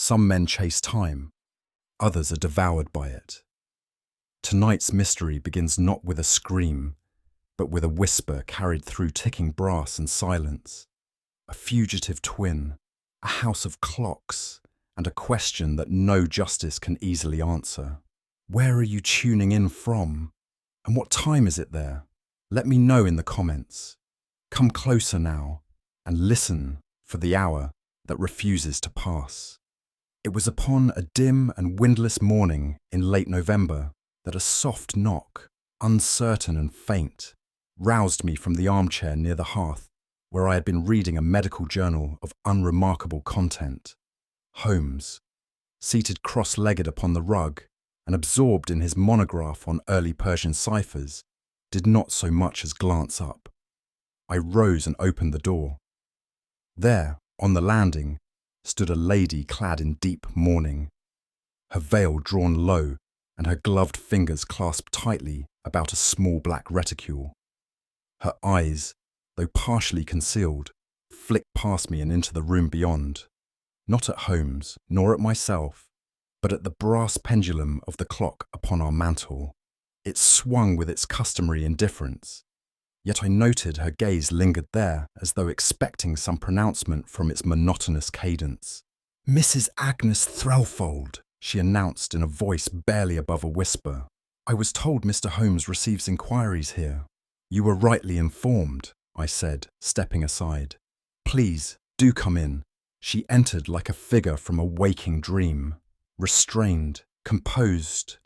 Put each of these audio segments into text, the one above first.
Some men chase time, others are devoured by it. Tonight's mystery begins not with a scream, but with a whisper carried through ticking brass and silence. A fugitive twin, a house of clocks, and a question that no justice can easily answer. Where are you tuning in from? And what time is it there? Let me know in the comments. Come closer now, and listen for the hour that refuses to pass. It was upon a dim and windless morning in late November that a soft knock, uncertain and faint, roused me from the armchair near the hearth where I had been reading a medical journal of unremarkable content. Holmes, seated cross-legged upon the rug and absorbed in his monograph on early Persian ciphers, did not so much as glance up. I rose and opened the door. There, on the landing, stood a lady clad in deep mourning, her veil drawn low and her gloved fingers clasped tightly about a small black reticule. Her eyes, though partially concealed, flicked past me and into the room beyond, not at Holmes, nor at myself, but at the brass pendulum of the clock upon our mantel. It swung with its customary indifference, yet I noted her gaze lingered there as though expecting some pronouncement from its monotonous cadence. "Mrs. Agnes Threlfold," she announced in a voice barely above a whisper. "I was told Mr. Holmes receives inquiries here." "You were rightly informed," I said, stepping aside. "Please, do come in." She entered like a figure from a waking dream, restrained, composed,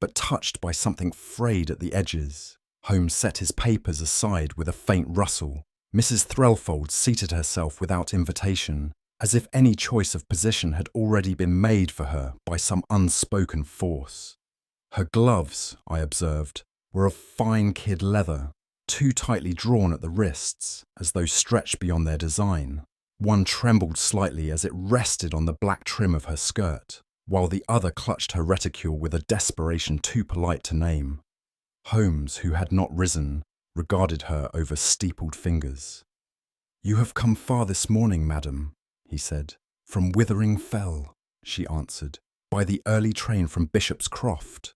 but touched by something frayed at the edges. Holmes set his papers aside with a faint rustle. Mrs. Threlfold seated herself without invitation, as if any choice of position had already been made for her by some unspoken force. Her gloves, I observed, were of fine kid leather, too tightly drawn at the wrists, as though stretched beyond their design. One trembled slightly as it rested on the black trim of her skirt, while the other clutched her reticule with a desperation too polite to name. Holmes, who had not risen, regarded her over steepled fingers. "You have come far this morning, madam," he said. "From Withering Fell," she answered, "by the early train from Bishop's Croft."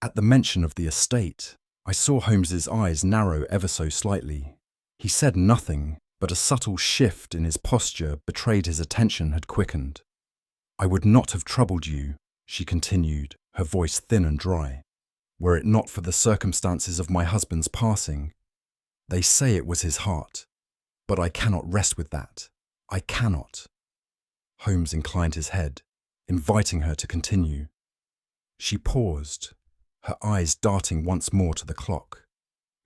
At the mention of the estate, I saw Holmes's eyes narrow ever so slightly. He said nothing, but a subtle shift in his posture betrayed his attention had quickened. "I would not have troubled you," she continued, her voice thin and dry, "were it not for the circumstances of my husband's passing. They say it was his heart, but I cannot rest with that. I cannot." Holmes inclined his head, inviting her to continue. She paused, her eyes darting once more to the clock,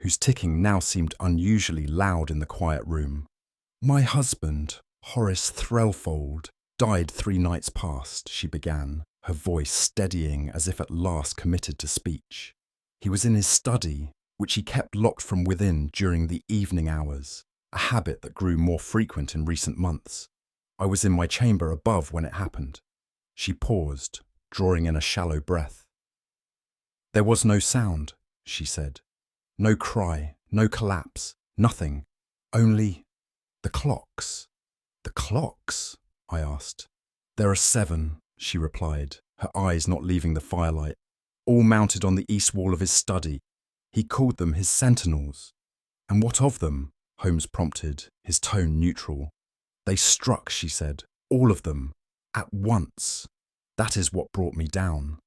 whose ticking now seemed unusually loud in the quiet room. "My husband, Horace Threlfold, died 3 nights past," she began, her voice steadying as if at last committed to speech. "He was in his study, which he kept locked from within during the evening hours, a habit that grew more frequent in recent months. I was in my chamber above when it happened." She paused, drawing in a shallow breath. "There was no sound," she said. "No cry, no collapse, nothing. Only the clocks." "The clocks?" I asked. "There are 7, she replied, her eyes not leaving the firelight, "all mounted on the east wall of his study. He called them his sentinels." "And what of them?" Holmes prompted, his tone neutral. "They struck," she said, "all of them, at once. That is what brought me down."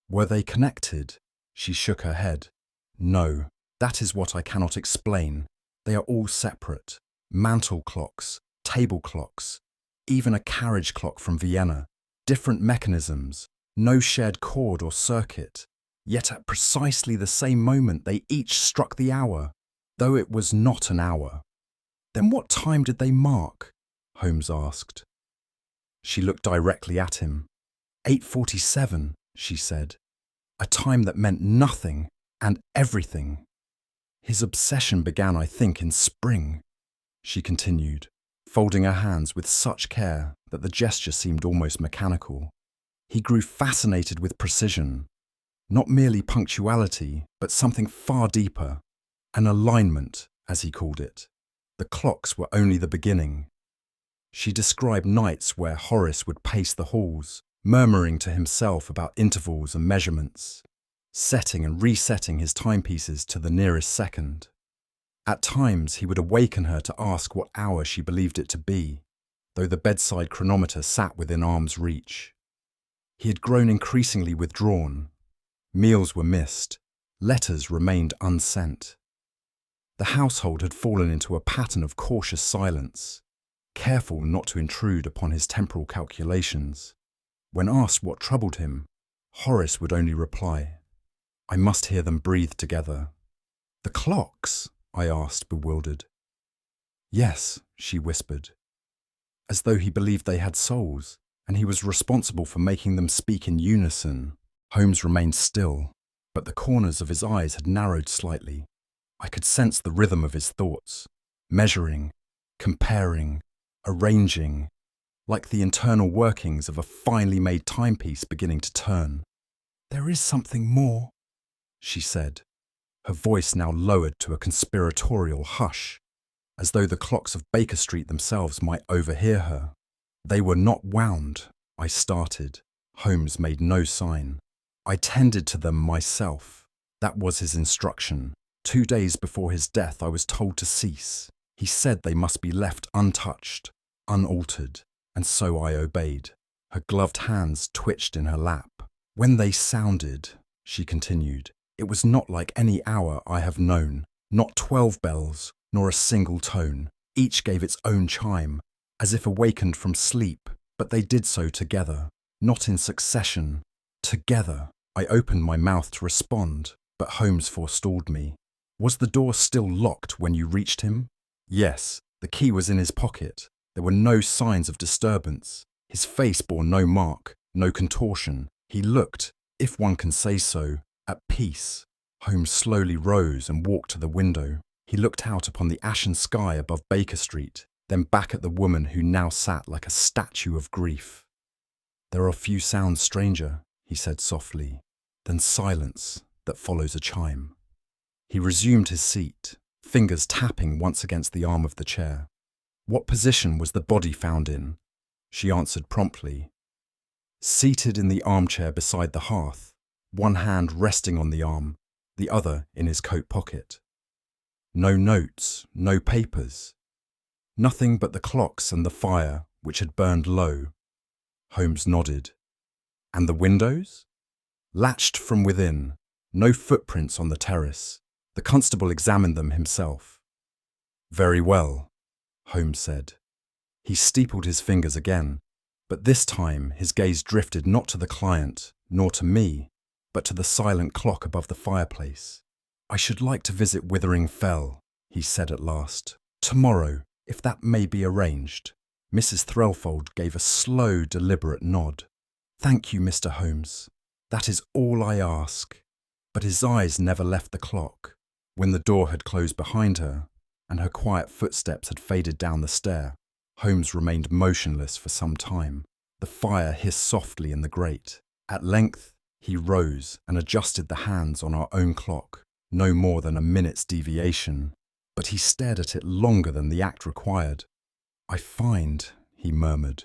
"Were they connected?" She shook her head. "No, that is what I cannot explain. They are all separate. Mantel clocks, table clocks, even a carriage clock from Vienna. Different mechanisms, no shared cord or circuit. Yet at precisely the same moment they each struck the hour, though it was not an hour." "Then what time did they mark?" Holmes asked. She looked directly at him. 8:47, she said. A time that meant nothing and everything. "His obsession began, I think, in spring," she continued, folding her hands with such care that the gesture seemed almost mechanical. "He grew fascinated with precision, not merely punctuality, but something far deeper, an alignment, as he called it. The clocks were only the beginning." She described nights where Horace would pace the halls, murmuring to himself about intervals and measurements, setting and resetting his timepieces to the nearest second. At times he would awaken her to ask what hour she believed it to be, though the bedside chronometer sat within arm's reach. He had grown increasingly withdrawn. Meals were missed. Letters remained unsent. The household had fallen into a pattern of cautious silence, careful not to intrude upon his temporal calculations. When asked what troubled him, Horace would only reply, "I must hear them breathe together." "The clocks?" I asked, bewildered. "Yes," she whispered, as though he believed they had souls, and he was responsible for making them speak in unison. Holmes remained still, but the corners of his eyes had narrowed slightly. I could sense the rhythm of his thoughts, measuring, comparing, arranging, like the internal workings of a finely made timepiece beginning to turn. "There is something more," she said, her voice now lowered to a conspiratorial hush, as though the clocks of Baker Street themselves might overhear her. "They were not wound," I started. Holmes made no sign. "I tended to them myself." That was his instruction. 2 days before his death, I was told to cease. He said they must be left untouched, unaltered, and so I obeyed. Her gloved hands twitched in her lap. "When they sounded," she continued, "it was not like any hour I have known, not 12 bells, nor a single tone. Each gave its own chime, as if awakened from sleep, but they did so together, not in succession. Together." I opened my mouth to respond, but Holmes forestalled me. "Was the door still locked when you reached him?" "Yes, the key was in his pocket. There were no signs of disturbance. His face bore no mark, no contortion. He looked, if one can say so, at peace." Holmes slowly rose and walked to the window. He looked out upon the ashen sky above Baker Street, then back at the woman who now sat like a statue of grief. "There are few sounds stranger," he said softly, "than silence that follows a chime." He resumed his seat, fingers tapping once against the arm of the chair. "What position was the body found in?" She answered promptly. "Seated in the armchair beside the hearth, one hand resting on the arm, the other in his coat pocket." "No notes, no papers?" "Nothing but the clocks and the fire, which had burned low." Holmes nodded. "And the windows?" "Latched from within, no footprints on the terrace. The constable examined them himself." "Very well," Holmes said. He steepled his fingers again, but this time his gaze drifted not to the client, nor to me, but to the silent clock above the fireplace. "I should like to visit Withering Fell," he said at last. "Tomorrow, if that may be arranged." Mrs. Threlfold gave a slow, deliberate nod. "Thank you, Mr. Holmes. That is all I ask." But his eyes never left the clock. When the door had closed behind her, and her quiet footsteps had faded down the stair, Holmes remained motionless for some time. The fire hissed softly in the grate. At length, he rose and adjusted the hands on our own clock, no more than a minute's deviation. But he stared at it longer than the act required. "I find," he murmured,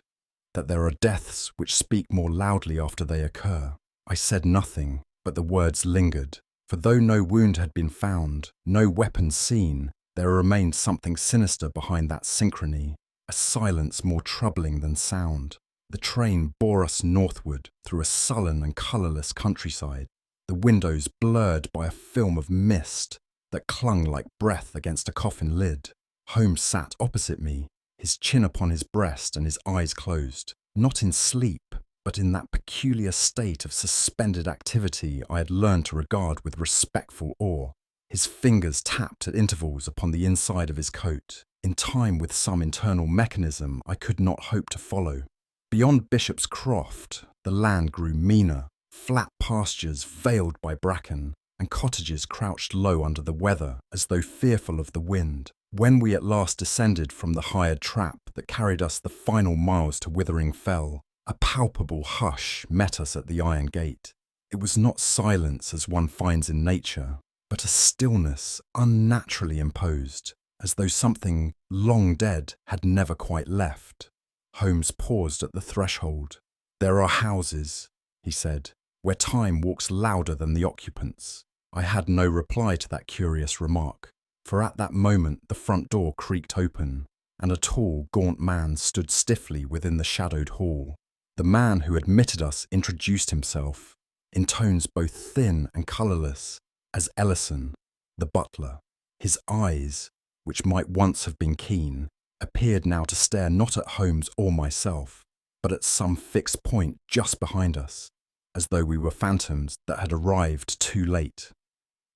"that there are deaths which speak more loudly after they occur." I said nothing, but the words lingered, for though no wound had been found, no weapon seen, there remained something sinister behind that synchrony, a silence more troubling than sound. The train bore us northward through a sullen and colourless countryside, the windows blurred by a film of mist that clung like breath against a coffin lid. Holmes sat opposite me, his chin upon his breast and his eyes closed, not in sleep, but in that peculiar state of suspended activity I had learned to regard with respectful awe. His fingers tapped at intervals upon the inside of his coat, in time with some internal mechanism I could not hope to follow. Beyond Bishop's Croft, the land grew meaner, flat pastures veiled by bracken, and cottages crouched low under the weather as though fearful of the wind. When we at last descended from the hired trap that carried us the final miles to Withering Fell, a palpable hush met us at the iron gate. It was not silence as one finds in nature, but a stillness unnaturally imposed, as though something long dead had never quite left. Holmes paused at the threshold. "There are houses," he said, "where time walks louder than the occupants." I had no reply to that curious remark, for at that moment the front door creaked open, and a tall, gaunt man stood stiffly within the shadowed hall. The man who admitted us introduced himself, in tones both thin and colourless, as Ellison, the butler. His eyes, which might once have been keen, appeared now to stare not at Holmes or myself, but at some fixed point just behind us, as though we were phantoms that had arrived too late.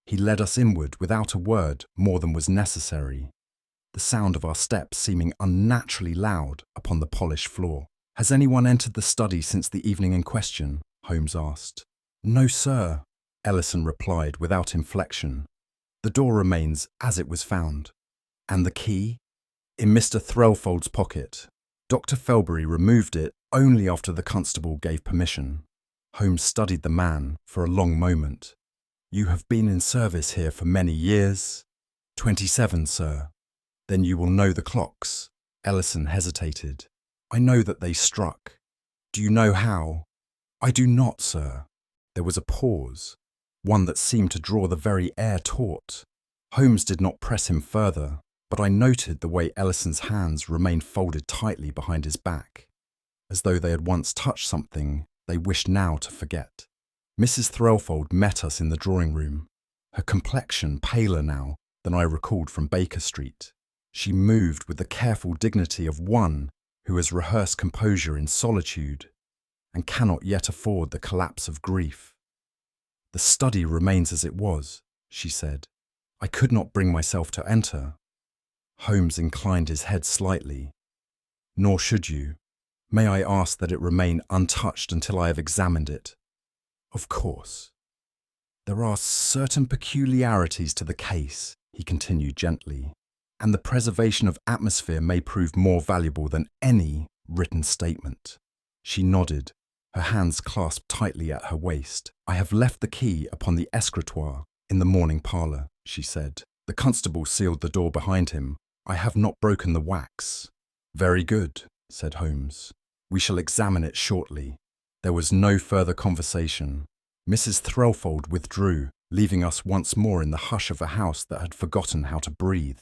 He led us inward without a word more than was necessary, the sound of our steps seeming unnaturally loud upon the polished floor. "Has anyone entered the study since the evening in question?" Holmes asked. "No, sir," Ellison replied without inflection. "The door remains as it was found." "And the key?" "In Mr. Threlfold's pocket. Dr. Felbury removed it only after the constable gave permission." Holmes studied the man for a long moment. "You have been in service here for many years?" "27, sir." "Then you will know the clocks." Ellison hesitated. "I know that they struck." "Do you know how?" "I do not, sir." There was a pause, one that seemed to draw the very air taut. Holmes did not press him further, but I noted the way Ellison's hands remained folded tightly behind his back, as though they had once touched something they wished now to forget. Mrs. Threlfold met us in the drawing room, her complexion paler now than I recalled from Baker Street. She moved with the careful dignity of one who has rehearsed composure in solitude and cannot yet afford the collapse of grief. "The study remains as it was," she said. "I could not bring myself to enter." Holmes inclined his head slightly. "Nor should you. May I ask that it remain untouched until I have examined it?" "Of course." "There are certain peculiarities to the case," he continued gently, "and the preservation of atmosphere may prove more valuable than any written statement." She nodded, her hands clasped tightly at her waist. "I have left the key upon the escritoire in the morning parlour," she said. The constable sealed the door behind him. "I have not broken the wax." "Very good," said Holmes. "We shall examine it shortly." There was no further conversation. Mrs. Threlfold withdrew, leaving us once more in the hush of a house that had forgotten how to breathe.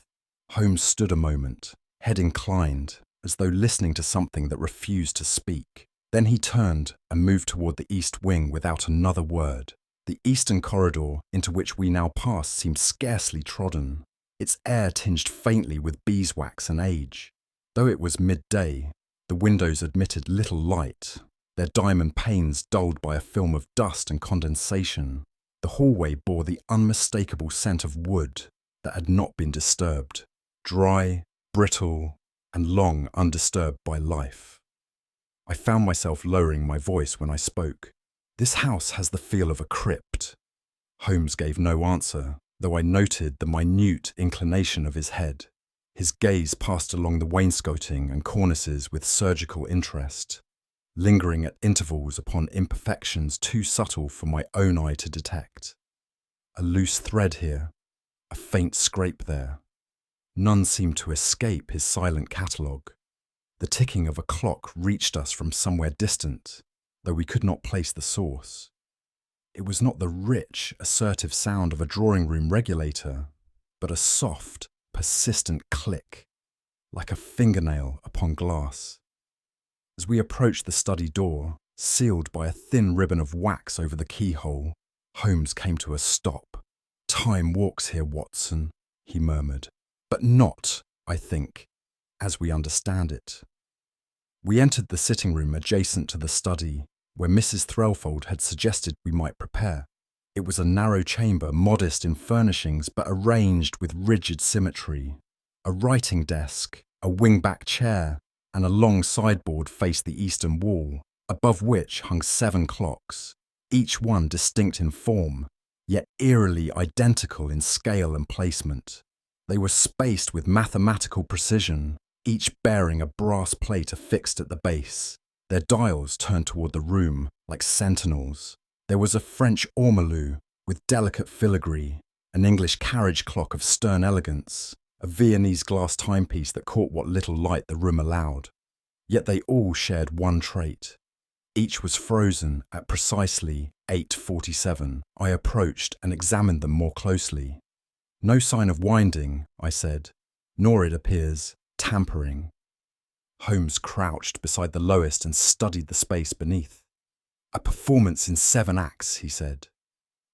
Holmes stood a moment, head inclined, as though listening to something that refused to speak. Then he turned and moved toward the east wing without another word. The eastern corridor into which we now passed seemed scarcely trodden, its air tinged faintly with beeswax and age. Though it was midday, the windows admitted little light, their diamond panes dulled by a film of dust and condensation. The hallway bore the unmistakable scent of wood that had not been disturbed, dry, brittle, and long undisturbed by life. I found myself lowering my voice when I spoke. "This house has the feel of a crypt." Holmes gave no answer, though I noted the minute inclination of his head. His gaze passed along the wainscoting and cornices with surgical interest, lingering at intervals upon imperfections too subtle for my own eye to detect. A loose thread here, a faint scrape there. None seemed to escape his silent catalogue. The ticking of a clock reached us from somewhere distant, though we could not place the source. It was not the rich, assertive sound of a drawing-room regulator, but a soft, persistent click, like a fingernail upon glass. As we approached the study door, sealed by a thin ribbon of wax over the keyhole, Holmes came to a stop. "Time walks here, Watson," he murmured, "but not, I think, as we understand it." We entered the sitting room adjacent to the study, where Mrs. Threlfold had suggested we might prepare. It was a narrow chamber, modest in furnishings, but arranged with rigid symmetry. A writing desk, a wing-back chair, and a long sideboard faced the eastern wall, above which hung 7 clocks, each one distinct in form, yet eerily identical in scale and placement. They were spaced with mathematical precision, each bearing a brass plate affixed at the base. Their dials turned toward the room like sentinels. There was a French ormolu with delicate filigree, an English carriage clock of stern elegance, a Viennese glass timepiece that caught what little light the room allowed. Yet they all shared one trait. Each was frozen at precisely 8:47. I approached and examined them more closely. No sign of winding, I said, nor, it appears, tampering. Holmes crouched beside the lowest and studied the space beneath. A performance in 7 acts, he said.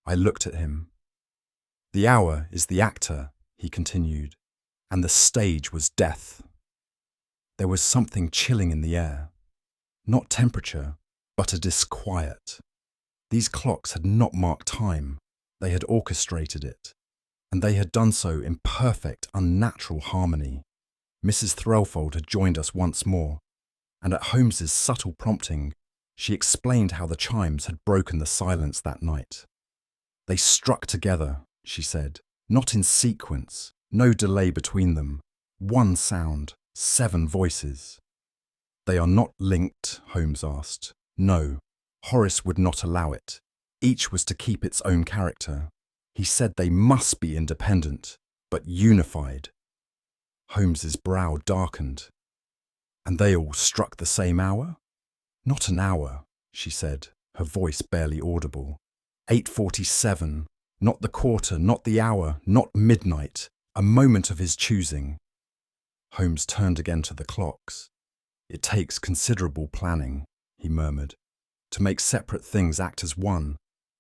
I looked at him. The hour is the actor, he continued, and the stage was death. There was something chilling in the air. Not temperature, but a disquiet. These clocks had not marked time, they had orchestrated it, and they had done so in perfect, unnatural harmony. Mrs. Threlfold had joined us once more, and at Holmes's subtle prompting, she explained how the chimes had broken the silence that night. They struck together, she said, not in sequence, no delay between them, one sound, 7 voices. They are not linked, Holmes asked. No, Horace would not allow it. Each was to keep its own character. He said they must be independent, but unified. Holmes's brow darkened. And they all struck the same hour? Not an hour, she said, her voice barely audible. 8:47, not the quarter, not the hour, not midnight, a moment of his choosing. Holmes turned again to the clocks. It takes considerable planning, he murmured, to make separate things act as one.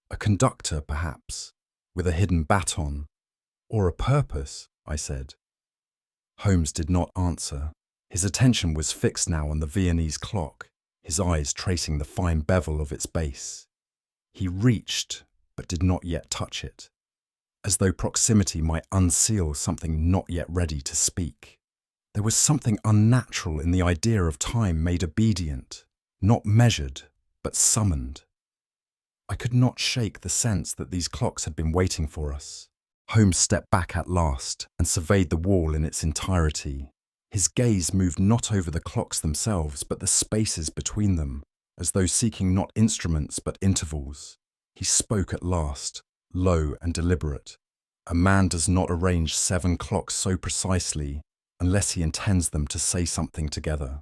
A conductor, perhaps, with a hidden baton. Or a purpose, I said. Holmes did not answer. His attention was fixed now on the Viennese clock, his eyes tracing the fine bevel of its base. He reached, but did not yet touch it, as though proximity might unseal something not yet ready to speak. There was something unnatural in the idea of time made obedient, not measured, but summoned. I could not shake the sense that these clocks had been waiting for us. Holmes stepped back at last and surveyed the wall in its entirety. His gaze moved not over the clocks themselves, but the spaces between them, as though seeking not instruments but intervals. He spoke at last, low and deliberate. A man does not arrange 7 clocks so precisely unless he intends them to say something together.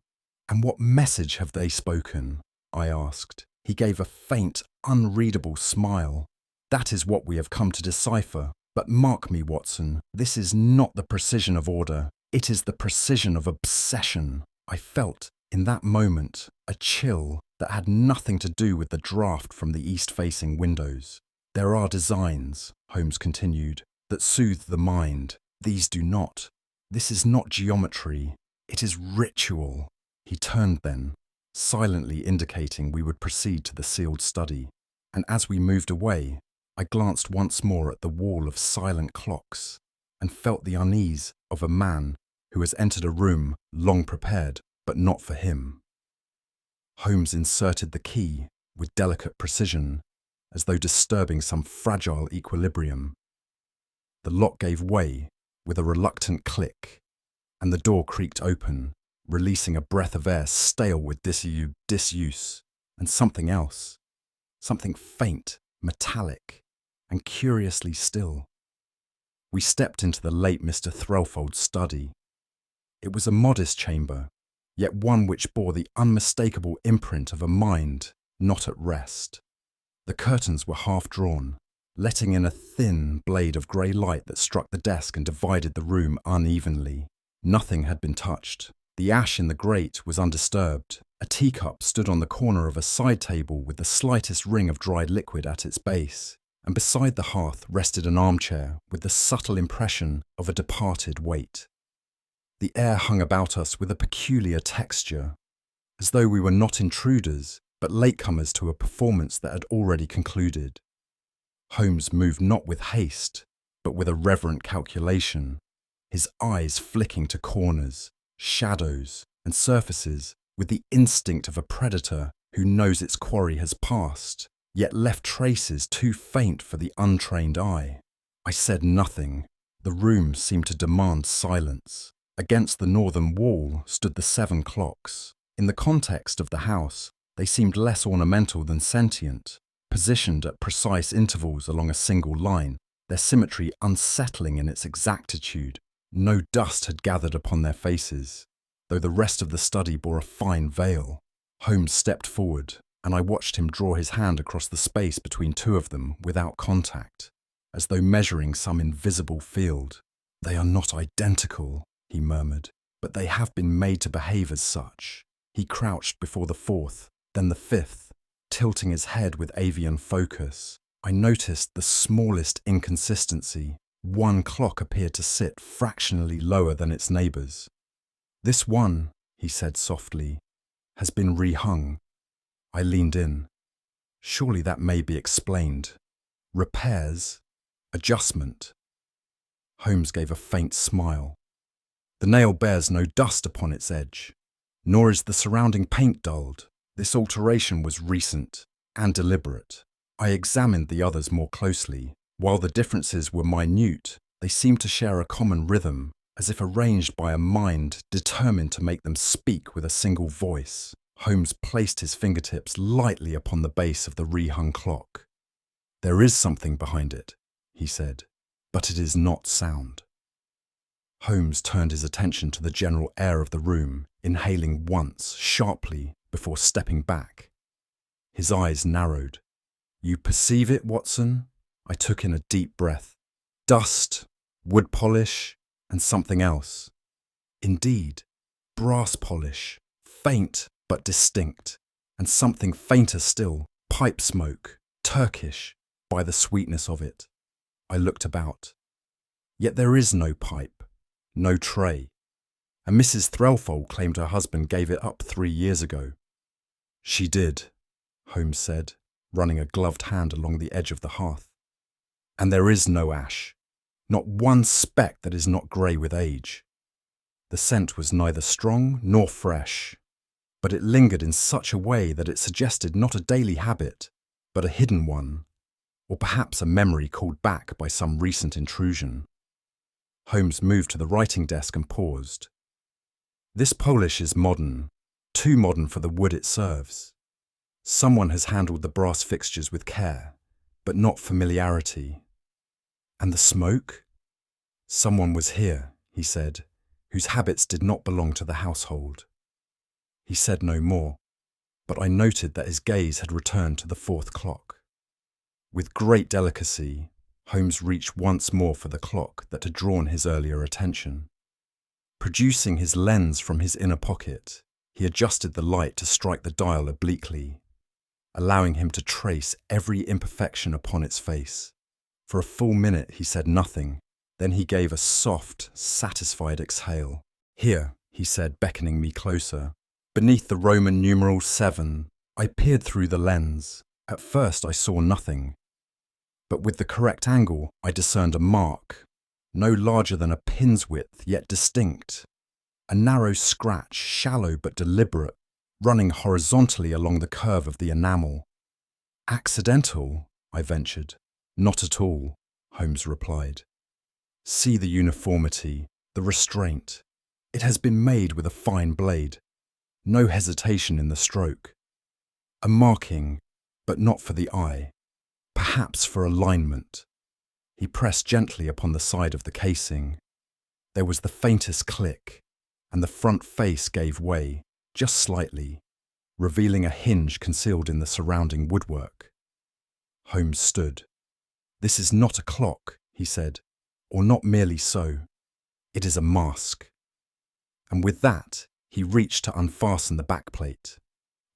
And what message have they spoken? I asked. He gave a faint, unreadable smile. That is what we have come to decipher. But mark me, Watson, this is not the precision of order. It is the precision of obsession. I felt, in that moment, a chill that had nothing to do with the draught from the east-facing windows. There are designs, Holmes continued, that soothe the mind. These do not. This is not geometry. It is ritual. He turned then, silently indicating we would proceed to the sealed study, and as we moved away, I glanced once more at the wall of silent clocks and felt the unease of a man who has entered a room long prepared, but not for him. Holmes inserted the key with delicate precision, as though disturbing some fragile equilibrium. The lock gave way with a reluctant click, and the door creaked open, releasing a breath of air stale with disuse, and something else, something faint, metallic, and curiously still. We stepped into the late Mr. Threlfold's study. It was a modest chamber, yet one which bore the unmistakable imprint of a mind not at rest. The curtains were half drawn, letting in a thin blade of grey light that struck the desk and divided the room unevenly. Nothing had been touched. The ash in the grate was undisturbed. A teacup stood on the corner of a side table with the slightest ring of dried liquid at its base, and beside the hearth rested an armchair with the subtle impression of a departed weight. The air hung about us with a peculiar texture, as though we were not intruders, but latecomers to a performance that had already concluded. Holmes moved not with haste, but with a reverent calculation, his eyes flicking to corners, shadows, and surfaces with the instinct of a predator who knows its quarry has passed, yet left traces too faint for the untrained eye. I said nothing. The room seemed to demand silence. Against the northern wall stood the 7 clocks. In the context of the house, they seemed less ornamental than sentient, positioned at precise intervals along a single line, their symmetry unsettling in its exactitude. No dust had gathered upon their faces. though the rest of the study bore a fine veil. Holmes stepped forward, and I watched him draw his hand across the space between two of them without contact, as though measuring some invisible field. "They are not identical," he murmured, "but they have been made to behave as such." He crouched before the fourth, then the fifth, tilting his head with avian focus. I noticed the smallest inconsistency. One clock appeared to sit fractionally lower than its neighbours. "This one," he said softly, "has been rehung." I leaned in. Surely that may be explained. Repairs? Adjustment? Holmes gave a faint smile. "The nail bears no dust upon its edge, nor is the surrounding paint dulled. This alteration was recent and deliberate." I examined the others more closely. While the differences were minute, they seemed to share a common rhythm, as if arranged by a mind determined to make them speak with a single voice. Holmes placed his fingertips lightly upon the base of the rehung clock. "There is something behind it," he said, "but it is not sound." Holmes turned his attention to the general air of the room, inhaling once, sharply, before stepping back. His eyes narrowed. "You perceive it, Watson?" I took in a deep breath. "Dust, wood polish, and something else." "Indeed, brass polish, faint but distinct, and something fainter still, pipe smoke, Turkish, by the sweetness of it." I looked about. Yet there is no pipe, no tray, and Mrs. Threlfall claimed her husband gave it up 3 years ago. "She did," Holmes said, running a gloved hand along the edge of the hearth. "And there is no ash, not one speck that is not grey with age." The scent was neither strong nor fresh, but it lingered in such a way that it suggested not a daily habit, but a hidden one, or perhaps a memory called back by some recent intrusion. Holmes moved to the writing desk and paused. "This polish is modern, too modern for the wood it serves. Someone has handled the brass fixtures with care, but not familiarity. And the smoke? Someone was here," he said, "whose habits did not belong to the household." He said no more, but I noted that his gaze had returned to the fourth clock. With great delicacy, Holmes reached once more for the clock that had drawn his earlier attention. Producing his lens from his inner pocket, he adjusted the light to strike the dial obliquely, allowing him to trace every imperfection upon its face. For a full minute he said nothing, then he gave a soft, satisfied exhale. "Here," he said, beckoning me closer. "Beneath the Roman numeral 7, I peered through the lens. At first I saw nothing, but with the correct angle I discerned a mark, no larger than a pin's width, yet distinct. A narrow scratch, shallow but deliberate, running horizontally along the curve of the enamel." "Accidental?" I ventured. "Not at all," Holmes replied. "See the uniformity, the restraint. It has been made with a fine blade. No hesitation in the stroke. A marking, but not for the eye. Perhaps for alignment." He pressed gently upon the side of the casing. There was the faintest click, and the front face gave way, just slightly, revealing a hinge concealed in the surrounding woodwork. Holmes stood. "This is not a clock," he said, "or not merely so. It is a mask." And with that, he reached to unfasten the backplate.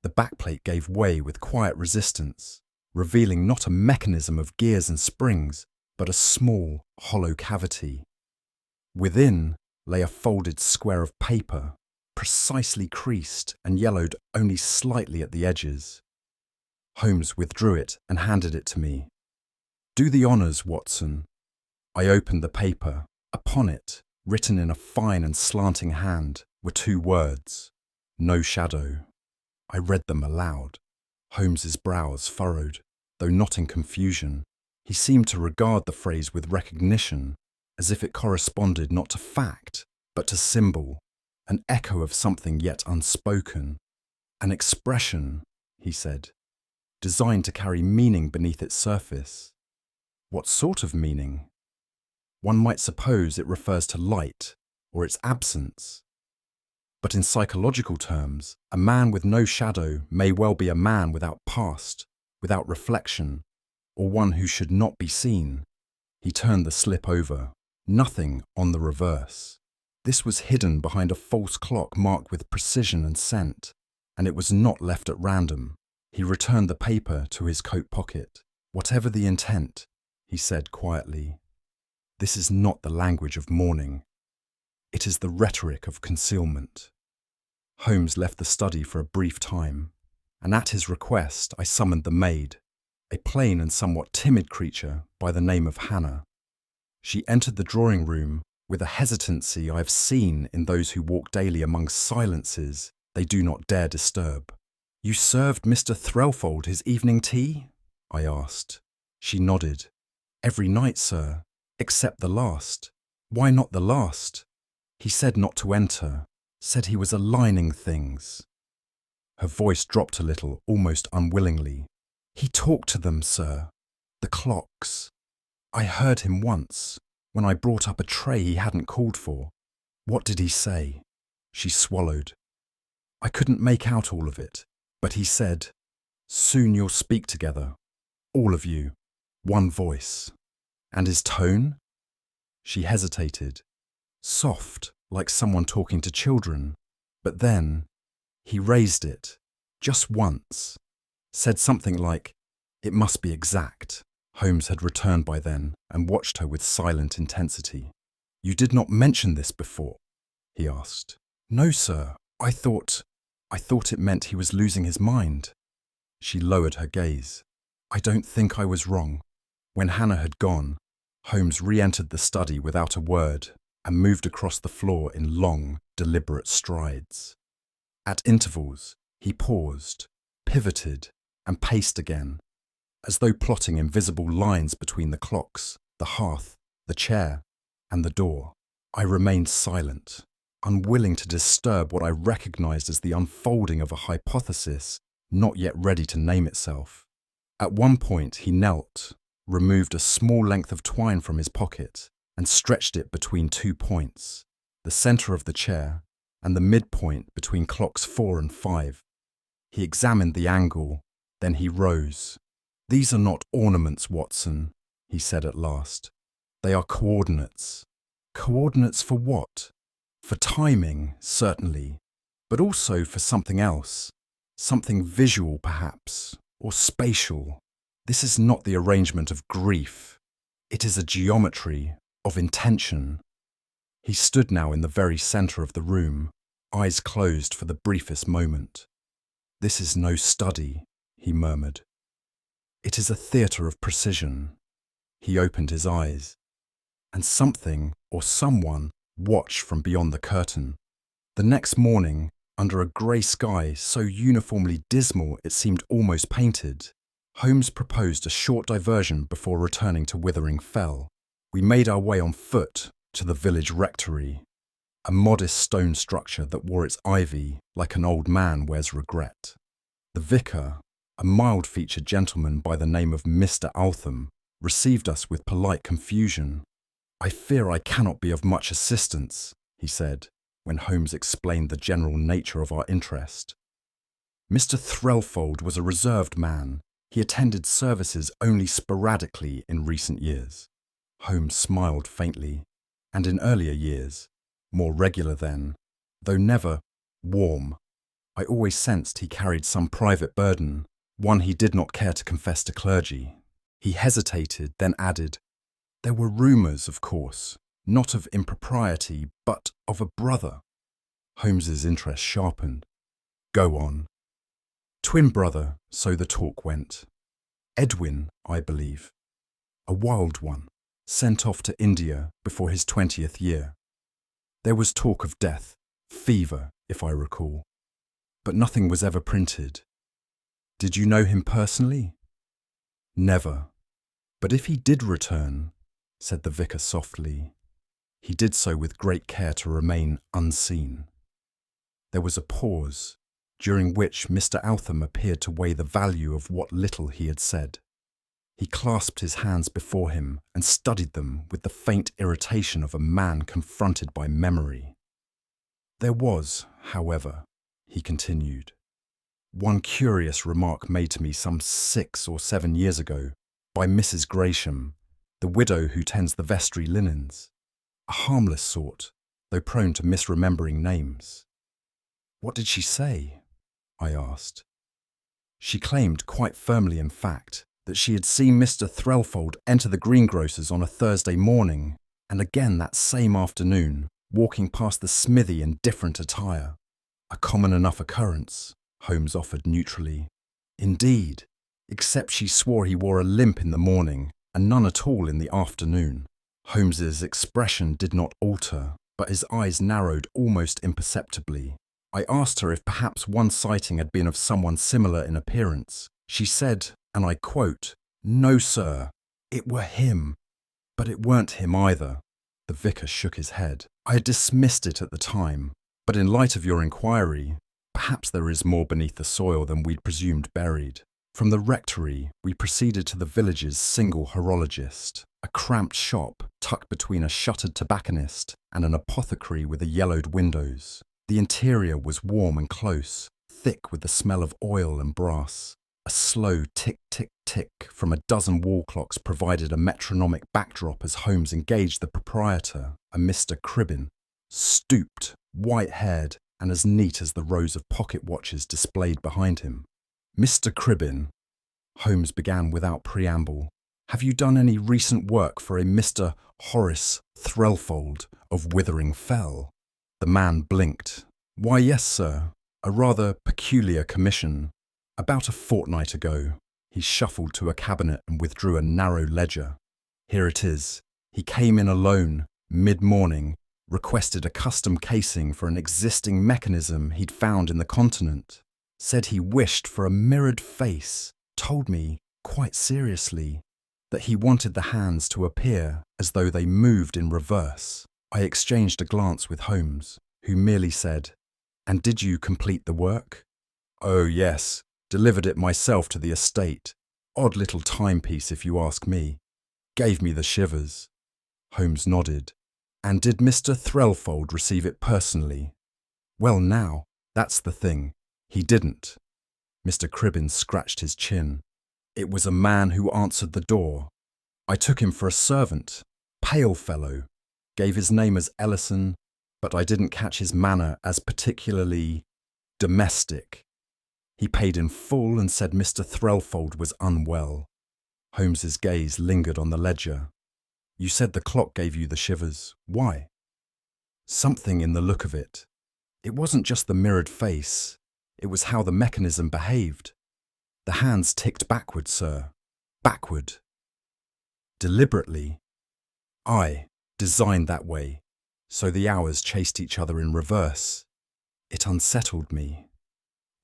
The backplate gave way with quiet resistance, revealing not a mechanism of gears and springs, but a small, hollow cavity. Within lay a folded square of paper, precisely creased and yellowed only slightly at the edges. Holmes withdrew it and handed it to me. "Do the honours, Watson." I opened the paper. Upon it, written in a fine and slanting hand, were 2 words, "No shadow." I read them aloud. Holmes's brows furrowed, though not in confusion. He seemed to regard the phrase with recognition, as if it corresponded not to fact, but to symbol, an echo of something yet unspoken. "An expression," he said, "designed to carry meaning beneath its surface." "What sort of meaning?" "One might suppose it refers to light, or its absence." But in psychological terms, a man with no shadow may well be a man without past, without reflection, or one who should not be seen. He turned the slip over. Nothing on the reverse. This was hidden behind a false clock marked with precision and scent, and it was not left at random. He returned the paper to his coat pocket. Whatever the intent, he said quietly, this is not the language of mourning. It is the rhetoric of concealment. Holmes left the study for a brief time, and at his request I summoned the maid, a plain and somewhat timid creature by the name of Hannah. She entered the drawing room with a hesitancy I have seen in those who walk daily among silences they do not dare disturb. "You served Mr. Threlfold his evening tea?" I asked. She nodded. "Every night, sir, except the last." "Why not the last?" "He said not to enter, said he was aligning things." Her voice dropped a little, almost unwillingly. "He talked to them, sir. The clocks. I heard him once, when I brought up a tray he hadn't called for." "What did he say?" She swallowed. "I couldn't make out all of it, but he said, 'Soon you'll speak together. All of you. One voice.'" "And his tone?" She hesitated. "Soft, like someone talking to children. But then, he raised it, just once. Said something like, 'It must be exact.'" Holmes had returned by then and watched her with silent intensity. "You did not mention this before?" he asked. "No, sir. I thought it meant he was losing his mind." She lowered her gaze. "I don't think I was wrong." When Hannah had gone, Holmes re-entered the study without a word and moved across the floor in long, deliberate strides. At intervals, he paused, pivoted, and paced again, as though plotting invisible lines between the clocks, the hearth, the chair, and the door. I remained silent, unwilling to disturb what I recognized as the unfolding of a hypothesis not yet ready to name itself. At one point he knelt, removed a small length of twine from his pocket, and stretched it between 2 points, the centre of the chair and the midpoint between clocks 4 and 5. He examined the angle, then he rose. "These are not ornaments, Watson," he said at last. "They are coordinates." "Coordinates for what?" "For timing, certainly, but also for something else. Something visual, perhaps, or spatial. This is not the arrangement of grief. It is a geometry of intention." He stood now in the very centre of the room, eyes closed for the briefest moment. "This is no study," he murmured. "It is a theatre of precision." He opened his eyes, and something or someone watched from beyond the curtain. The next morning, under a grey sky so uniformly dismal it seemed almost painted, Holmes proposed a short diversion before returning to Withering Fell. We made our way on foot to the village rectory, a modest stone structure that wore its ivy like an old man wears regret. The vicar, a mild-featured gentleman by the name of Mr. Altham, received us with polite confusion. "I fear I cannot be of much assistance," he said, when Holmes explained the general nature of our interest. "Mr. Threlfold was a reserved man. He attended services only sporadically in recent years." Holmes smiled faintly, and in earlier years, more regular then, though never warm. I always sensed he carried some private burden, one he did not care to confess to clergy. He hesitated, then added, "There were rumours, of course, not of impropriety, but of a brother." Holmes's interest sharpened. "Go on." "Twin brother, so the talk went. Edwin, I believe. A wild one, sent off to India before his 20th year. There was talk of death, fever, if I recall, but nothing was ever printed. Did you know him personally?" "Never. But if he did return," said the vicar softly, "he did so with great care to remain unseen." There was a pause, during which Mr. Altham appeared to weigh the value of what little he had said. He clasped his hands before him and studied them with the faint irritation of a man confronted by memory. There was, however, he continued, one curious remark made to me some 6 or 7 years ago by Mrs. Gresham, the widow who tends the vestry linens, a harmless sort, though prone to misremembering names. What did she say? I asked. She claimed, quite firmly in fact, that she had seen Mr. Threlfold enter the greengrocer's on a Thursday morning, and again that same afternoon, walking past the smithy in different attire. A common enough occurrence, Holmes offered neutrally. Indeed, except she swore he wore a limp in the morning and none at all in the afternoon. Holmes's expression did not alter, but his eyes narrowed almost imperceptibly. I asked her if perhaps one sighting had been of someone similar in appearance. She said, and I quote, "No, sir, it were him." But it weren't him either. The vicar shook his head. I had dismissed it at the time, but in light of your inquiry, perhaps there is more beneath the soil than we'd presumed buried. From the rectory, we proceeded to the village's single horologist, a cramped shop tucked between a shuttered tobacconist and an apothecary with yellowed windows. The interior was warm and close, thick with the smell of oil and brass. A slow tick-tick-tick from a dozen wall clocks provided a metronomic backdrop as Holmes engaged the proprietor, a Mr. Cribbin, stooped, white-haired, and as neat as the rows of pocket watches displayed behind him. "Mr. Cribbin," Holmes began without preamble, "have you done any recent work for a Mr. Horace Threlfold of Withering Fell?" The man blinked. "Why, yes, sir. A rather peculiar commission. About a fortnight ago." He shuffled to a cabinet and withdrew a narrow ledger. "Here it is. He came in alone, mid-morning, requested a custom casing for an existing mechanism he'd found in the continent. Said he wished for a mirrored face. Told me, quite seriously, that he wanted the hands to appear as though they moved in reverse." I exchanged a glance with Holmes, who merely said, "And did you complete the work?" "Oh, yes. Delivered it myself to the estate. Odd little timepiece, if you ask me. Gave me the shivers." Holmes nodded. "And did Mr. Threlfold receive it personally?" "Well now, that's the thing. He didn't." Mr. Cribbin scratched his chin. "It was a man who answered the door. I took him for a servant. Pale fellow. Gave his name as Ellison, but I didn't catch his manner as particularly domestic. He paid in full and said Mr. Threlfold was unwell." Holmes's gaze lingered on the ledger. "You said the clock gave you the shivers. Why?" "Something in the look of it. It wasn't just the mirrored face. It was how the mechanism behaved. The hands ticked backward, sir. Backward. Deliberately. I designed that way, so the hours chased each other in reverse. It unsettled me."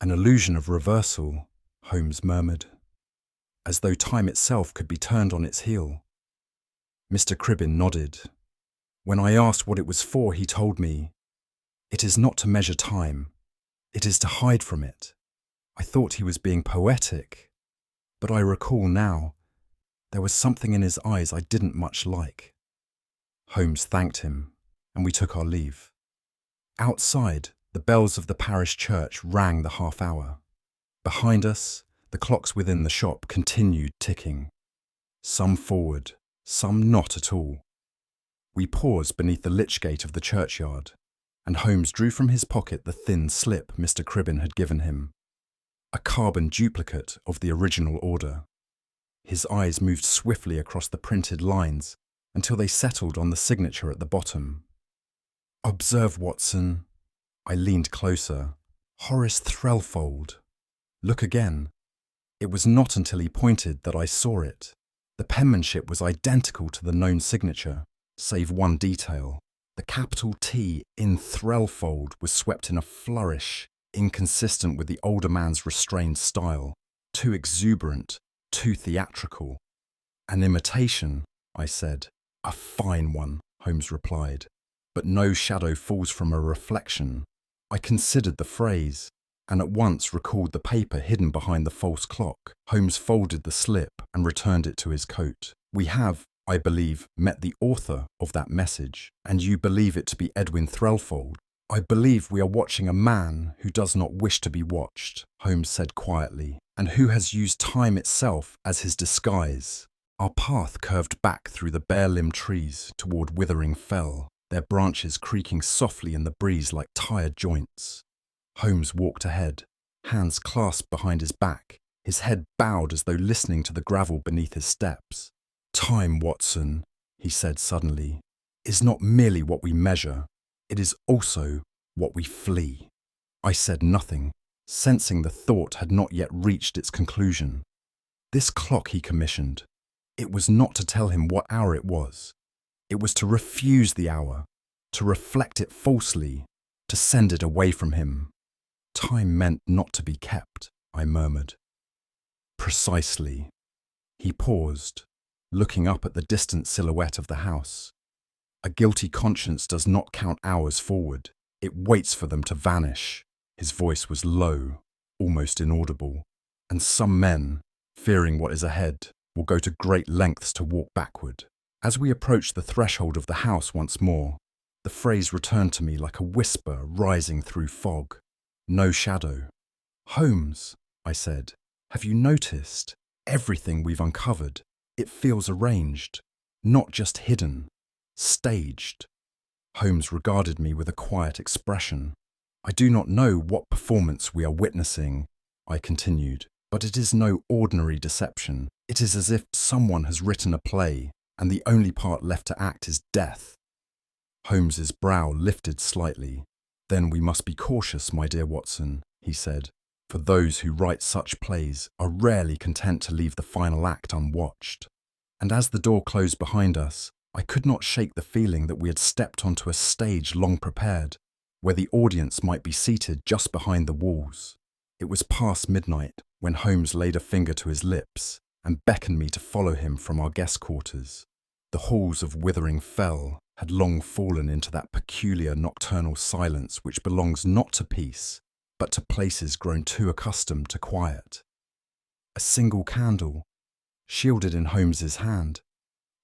"An illusion of reversal," Holmes murmured, "as though time itself could be turned on its heel." Mr. Cribbin nodded. "When I asked what it was for, he told me, 'It is not to measure time. It is to hide from it.' I thought he was being poetic, but I recall now, there was something in his eyes I didn't much like." Holmes thanked him, and we took our leave. Outside, the bells of the parish church rang the half-hour. Behind us, the clocks within the shop continued ticking. Some forward, some not at all. We paused beneath the lich gate of the churchyard, and Holmes drew from his pocket the thin slip Mr. Cribbin had given him, a carbon duplicate of the original order. His eyes moved swiftly across the printed lines until they settled on the signature at the bottom. "Observe, Watson." I leaned closer. "Horace Threlfold. Look again." It was not until he pointed that I saw it. The penmanship was identical to the known signature, save one detail. The capital T in Threlfold was swept in a flourish, inconsistent with the older man's restrained style, too exuberant, too theatrical. "An imitation," I said. "A fine one," Holmes replied. "But no shadow falls from a reflection." I considered the phrase, and at once recalled the paper hidden behind the false clock. Holmes folded the slip and returned it to his coat. "We have, I believe, met the author of that message, and you believe it to be Edwin Threlfold?" "I believe we are watching a man who does not wish to be watched," Holmes said quietly, "and who has used time itself as his disguise." Our path curved back through the bare-limbed trees toward Withering Fell, their branches creaking softly in the breeze like tired joints. Holmes walked ahead, hands clasped behind his back, his head bowed as though listening to the gravel beneath his steps. "Time, Watson," he said suddenly, "is not merely what we measure. It is also what we flee." I said nothing, sensing the thought had not yet reached its conclusion. This clock he commissioned. It was not to tell him what hour it was. It was to refuse the hour, to reflect it falsely, to send it away from him. "Time meant not to be kept," I murmured. "Precisely." He paused, looking up at the distant silhouette of the house. "A guilty conscience does not count hours forward. It waits for them to vanish." His voice was low, almost inaudible. "And some men, fearing what is ahead, will go to great lengths to walk backward." As we approached the threshold of the house once more, the phrase returned to me like a whisper rising through fog. No shadow. "Holmes," I said, "have you noticed? Everything we've uncovered, it feels arranged, not just hidden, staged." Holmes regarded me with a quiet expression. "I do not know what performance we are witnessing," I continued, "but it is no ordinary deception. It is as if someone has written a play, and the only part left to act is death." Holmes's brow lifted slightly. "Then we must be cautious, my dear Watson," he said, "for those who write such plays are rarely content to leave the final act unwatched." And as the door closed behind us, I could not shake the feeling that we had stepped onto a stage long prepared, where the audience might be seated just behind the walls. It was past midnight when Holmes laid a finger to his lips and beckoned me to follow him from our guest quarters. The halls of Withering Fell had long fallen into that peculiar nocturnal silence which belongs not to peace, but to places grown too accustomed to quiet. A single candle, shielded in Holmes's hand,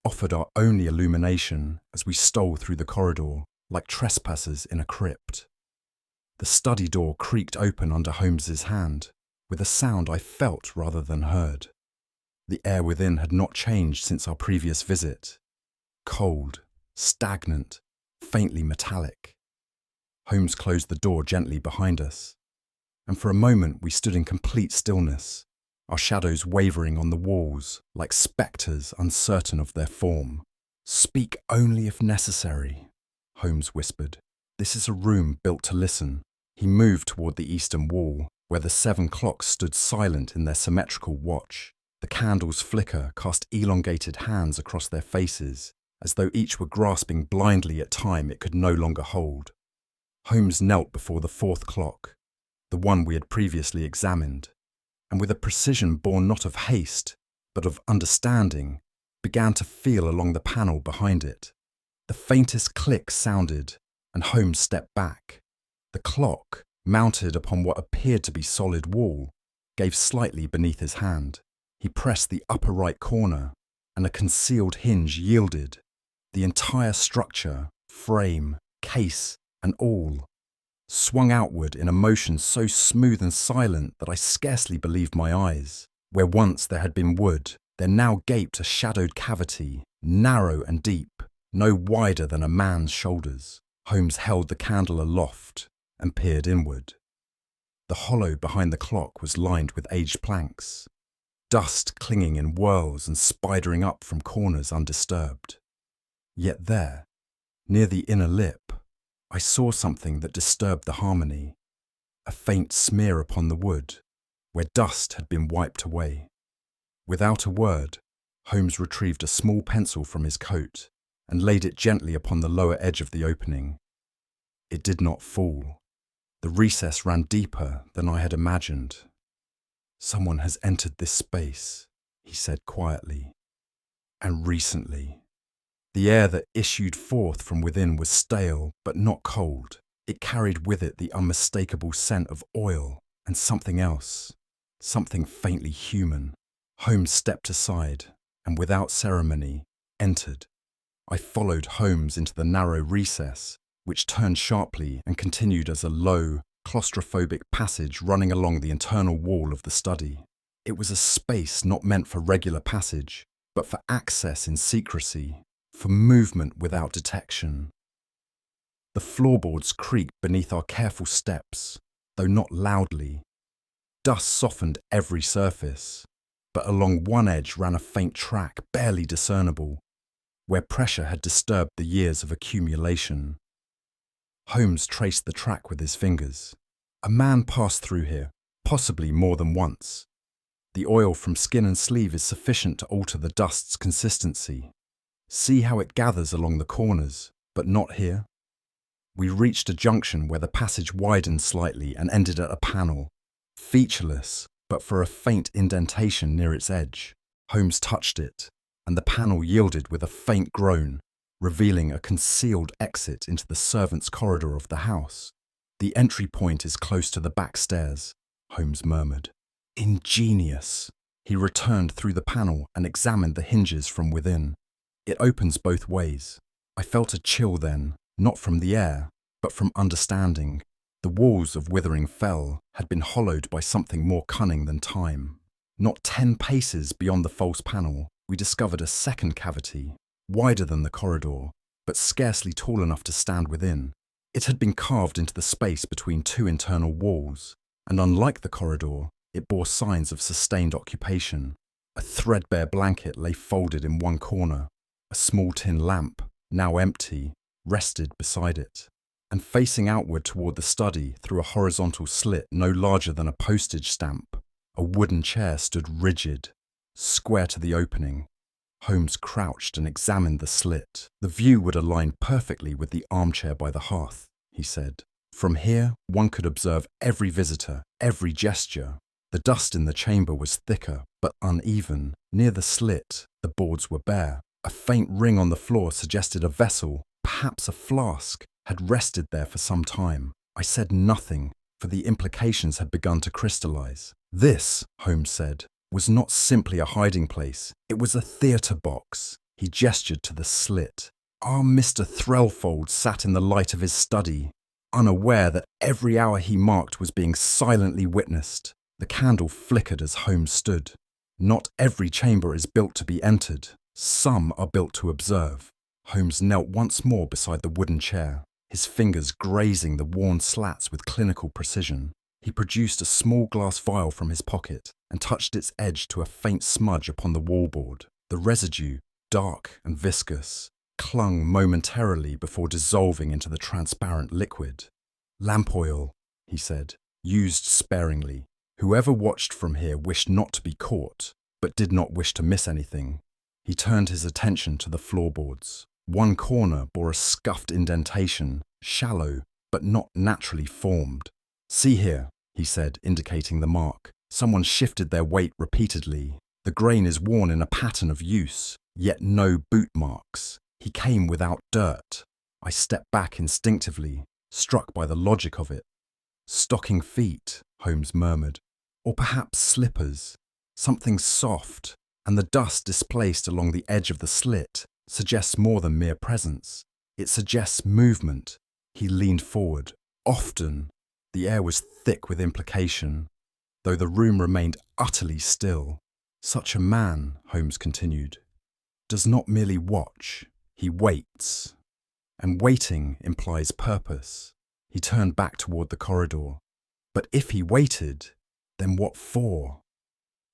offered our only illumination as we stole through the corridor like trespassers in a crypt. The study door creaked open under Holmes's hand, with a sound I felt rather than heard. The air within had not changed since our previous visit. Cold, stagnant, faintly metallic. Holmes closed the door gently behind us, and for a moment we stood in complete stillness, our shadows wavering on the walls like spectres uncertain of their form. "Speak only if necessary," Holmes whispered. "This is a room built to listen." He moved toward the eastern wall, where the 7 clocks stood silent in their symmetrical watch. The candles' flicker cast elongated hands across their faces, as though each were grasping blindly at time it could no longer hold. Holmes knelt before the 4th clock, the one we had previously examined, and with a precision born not of haste, but of understanding, began to feel along the panel behind it. The faintest click sounded, and Holmes stepped back. The clock, mounted upon what appeared to be solid wall, gave slightly beneath his hand. He pressed the upper right corner, and a concealed hinge yielded. The entire structure, frame, case, and all, swung outward in a motion so smooth and silent that I scarcely believed my eyes. Where once there had been wood, there now gaped a shadowed cavity, narrow and deep, no wider than a man's shoulders. Holmes held the candle aloft and peered inward. The hollow behind the clock was lined with aged planks, dust clinging in whirls and spidering up from corners undisturbed. Yet there, near the inner lip, I saw something that disturbed the harmony, a faint smear upon the wood, where dust had been wiped away. Without a word, Holmes retrieved a small pencil from his coat and laid it gently upon the lower edge of the opening. It did not fall. The recess ran deeper than I had imagined. "Someone has entered this space," he said quietly, "and recently." The air that issued forth from within was stale but not cold. It carried with it the unmistakable scent of oil and something else, something faintly human. Holmes stepped aside and without ceremony entered. I followed Holmes into the narrow recess which turned sharply and continued as a low, claustrophobic passage running along the internal wall of the study. It was a space not meant for regular passage, but for access in secrecy, for movement without detection. The floorboards creaked beneath our careful steps, though not loudly. Dust softened every surface, but along one edge ran a faint track barely discernible, where pressure had disturbed the years of accumulation. Holmes traced the track with his fingers. A man passed through here, possibly more than once. The oil from skin and sleeve is sufficient to alter the dust's consistency. See how it gathers along the corners, but not here. We reached a junction where the passage widened slightly and ended at a panel, featureless, but for a faint indentation near its edge. Holmes touched it, and the panel yielded with a faint groan, revealing a concealed exit into the servants' corridor of the house. The entry point is close to the back stairs, Holmes murmured. Ingenious. He returned through the panel and examined the hinges from within. It opens both ways. I felt a chill then, not from the air, but from understanding. The walls of Withering Fell had been hollowed by something more cunning than time. Not 10 paces beyond the false panel, we discovered a second cavity, wider than the corridor, but scarcely tall enough to stand within. It had been carved into the space between two internal walls, and unlike the corridor, it bore signs of sustained occupation. A threadbare blanket lay folded in one corner. A small tin lamp, now empty, rested beside it. And facing outward toward the study through a horizontal slit no larger than a postage stamp, a wooden chair stood rigid, square to the opening. Holmes crouched and examined the slit. The view would align perfectly with the armchair by the hearth, he said. From here, one could observe every visitor, every gesture. The dust in the chamber was thicker, but uneven. Near the slit, the boards were bare. A faint ring on the floor suggested a vessel, perhaps a flask, had rested there for some time. I said nothing, for the implications had begun to crystallize. This, Holmes said, was not simply a hiding place. It was a theatre box. He gestured to the slit. Our Mr. Threlfold sat in the light of his study, unaware that every hour he marked was being silently witnessed. The candle flickered as Holmes stood. Not every chamber is built to be entered. Some are built to observe. Holmes knelt once more beside the wooden chair, his fingers grazing the worn slats with clinical precision. He produced a small glass vial from his pocket and touched its edge to a faint smudge upon the wallboard. The residue, dark and viscous, clung momentarily before dissolving into the transparent liquid. Lamp oil, he said, used sparingly. Whoever watched from here wished not to be caught, but did not wish to miss anything. He turned his attention to the floorboards. One corner bore a scuffed indentation, shallow, but not naturally formed. See here, he said, indicating the mark. Someone shifted their weight repeatedly. The grain is worn in a pattern of use, yet no boot marks. He came without dirt. I stepped back instinctively, struck by the logic of it. Stocking feet, Holmes murmured. Or perhaps slippers. Something soft, and the dust displaced along the edge of the slit suggests more than mere presence. It suggests movement. He leaned forward. Often. The air was thick with implication, though the room remained utterly still. Such a man, Holmes continued, does not merely watch, he waits. And waiting implies purpose. He turned back toward the corridor. But if he waited, then what for?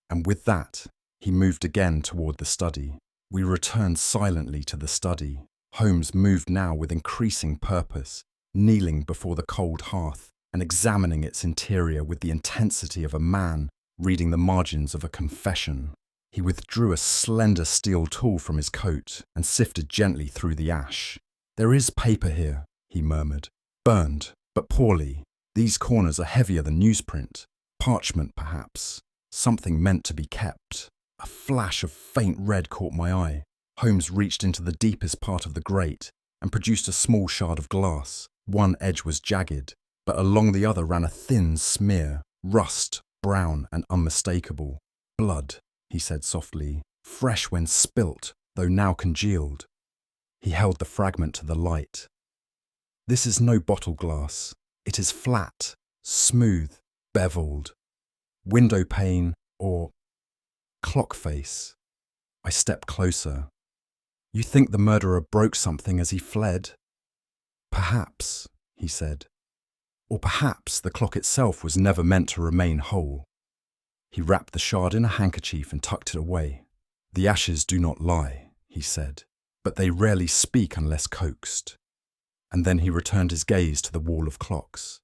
And with that, he moved again toward the study. We returned silently to the study. Holmes moved now with increasing purpose, kneeling before the cold hearth and examining its interior with the intensity of a man reading the margins of a confession. He withdrew a slender steel tool from his coat and sifted gently through the ash. There is paper here, he murmured. Burned, but poorly. These corners are heavier than newsprint. Parchment, perhaps. Something meant to be kept. A flash of faint red caught my eye. Holmes reached into the deepest part of the grate and produced a small shard of glass. One edge was jagged, but along the other ran a thin smear, rust, brown and unmistakable. Blood, he said softly, fresh when spilt, though now congealed. He held the fragment to the light. This is no bottle glass. It is flat, smooth, beveled. Window pane or clock face. I step closer. You think the murderer broke something as he fled? Perhaps, he said. Or perhaps the clock itself was never meant to remain whole. He wrapped the shard in a handkerchief and tucked it away. The ashes do not lie, he said, but they rarely speak unless coaxed. And then he returned his gaze to the wall of clocks.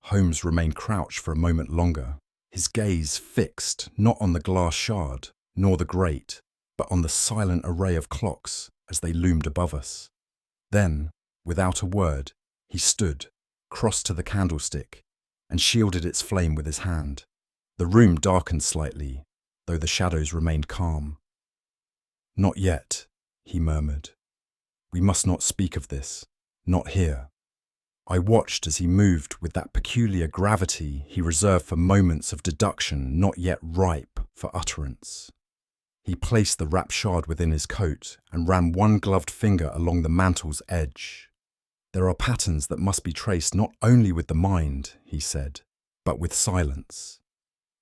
Holmes remained crouched for a moment longer, his gaze fixed not on the glass shard, nor the grate, but on the silent array of clocks as they loomed above us. Then, without a word, he stood, crossed to the candlestick, and shielded its flame with his hand. The room darkened slightly, though the shadows remained calm. Not yet, he murmured. We must not speak of this, not here. I watched as he moved with that peculiar gravity he reserved for moments of deduction not yet ripe for utterance. He placed the wrapped shard within his coat and ran one gloved finger along the mantle's edge. There are patterns that must be traced not only with the mind, he said, but with silence.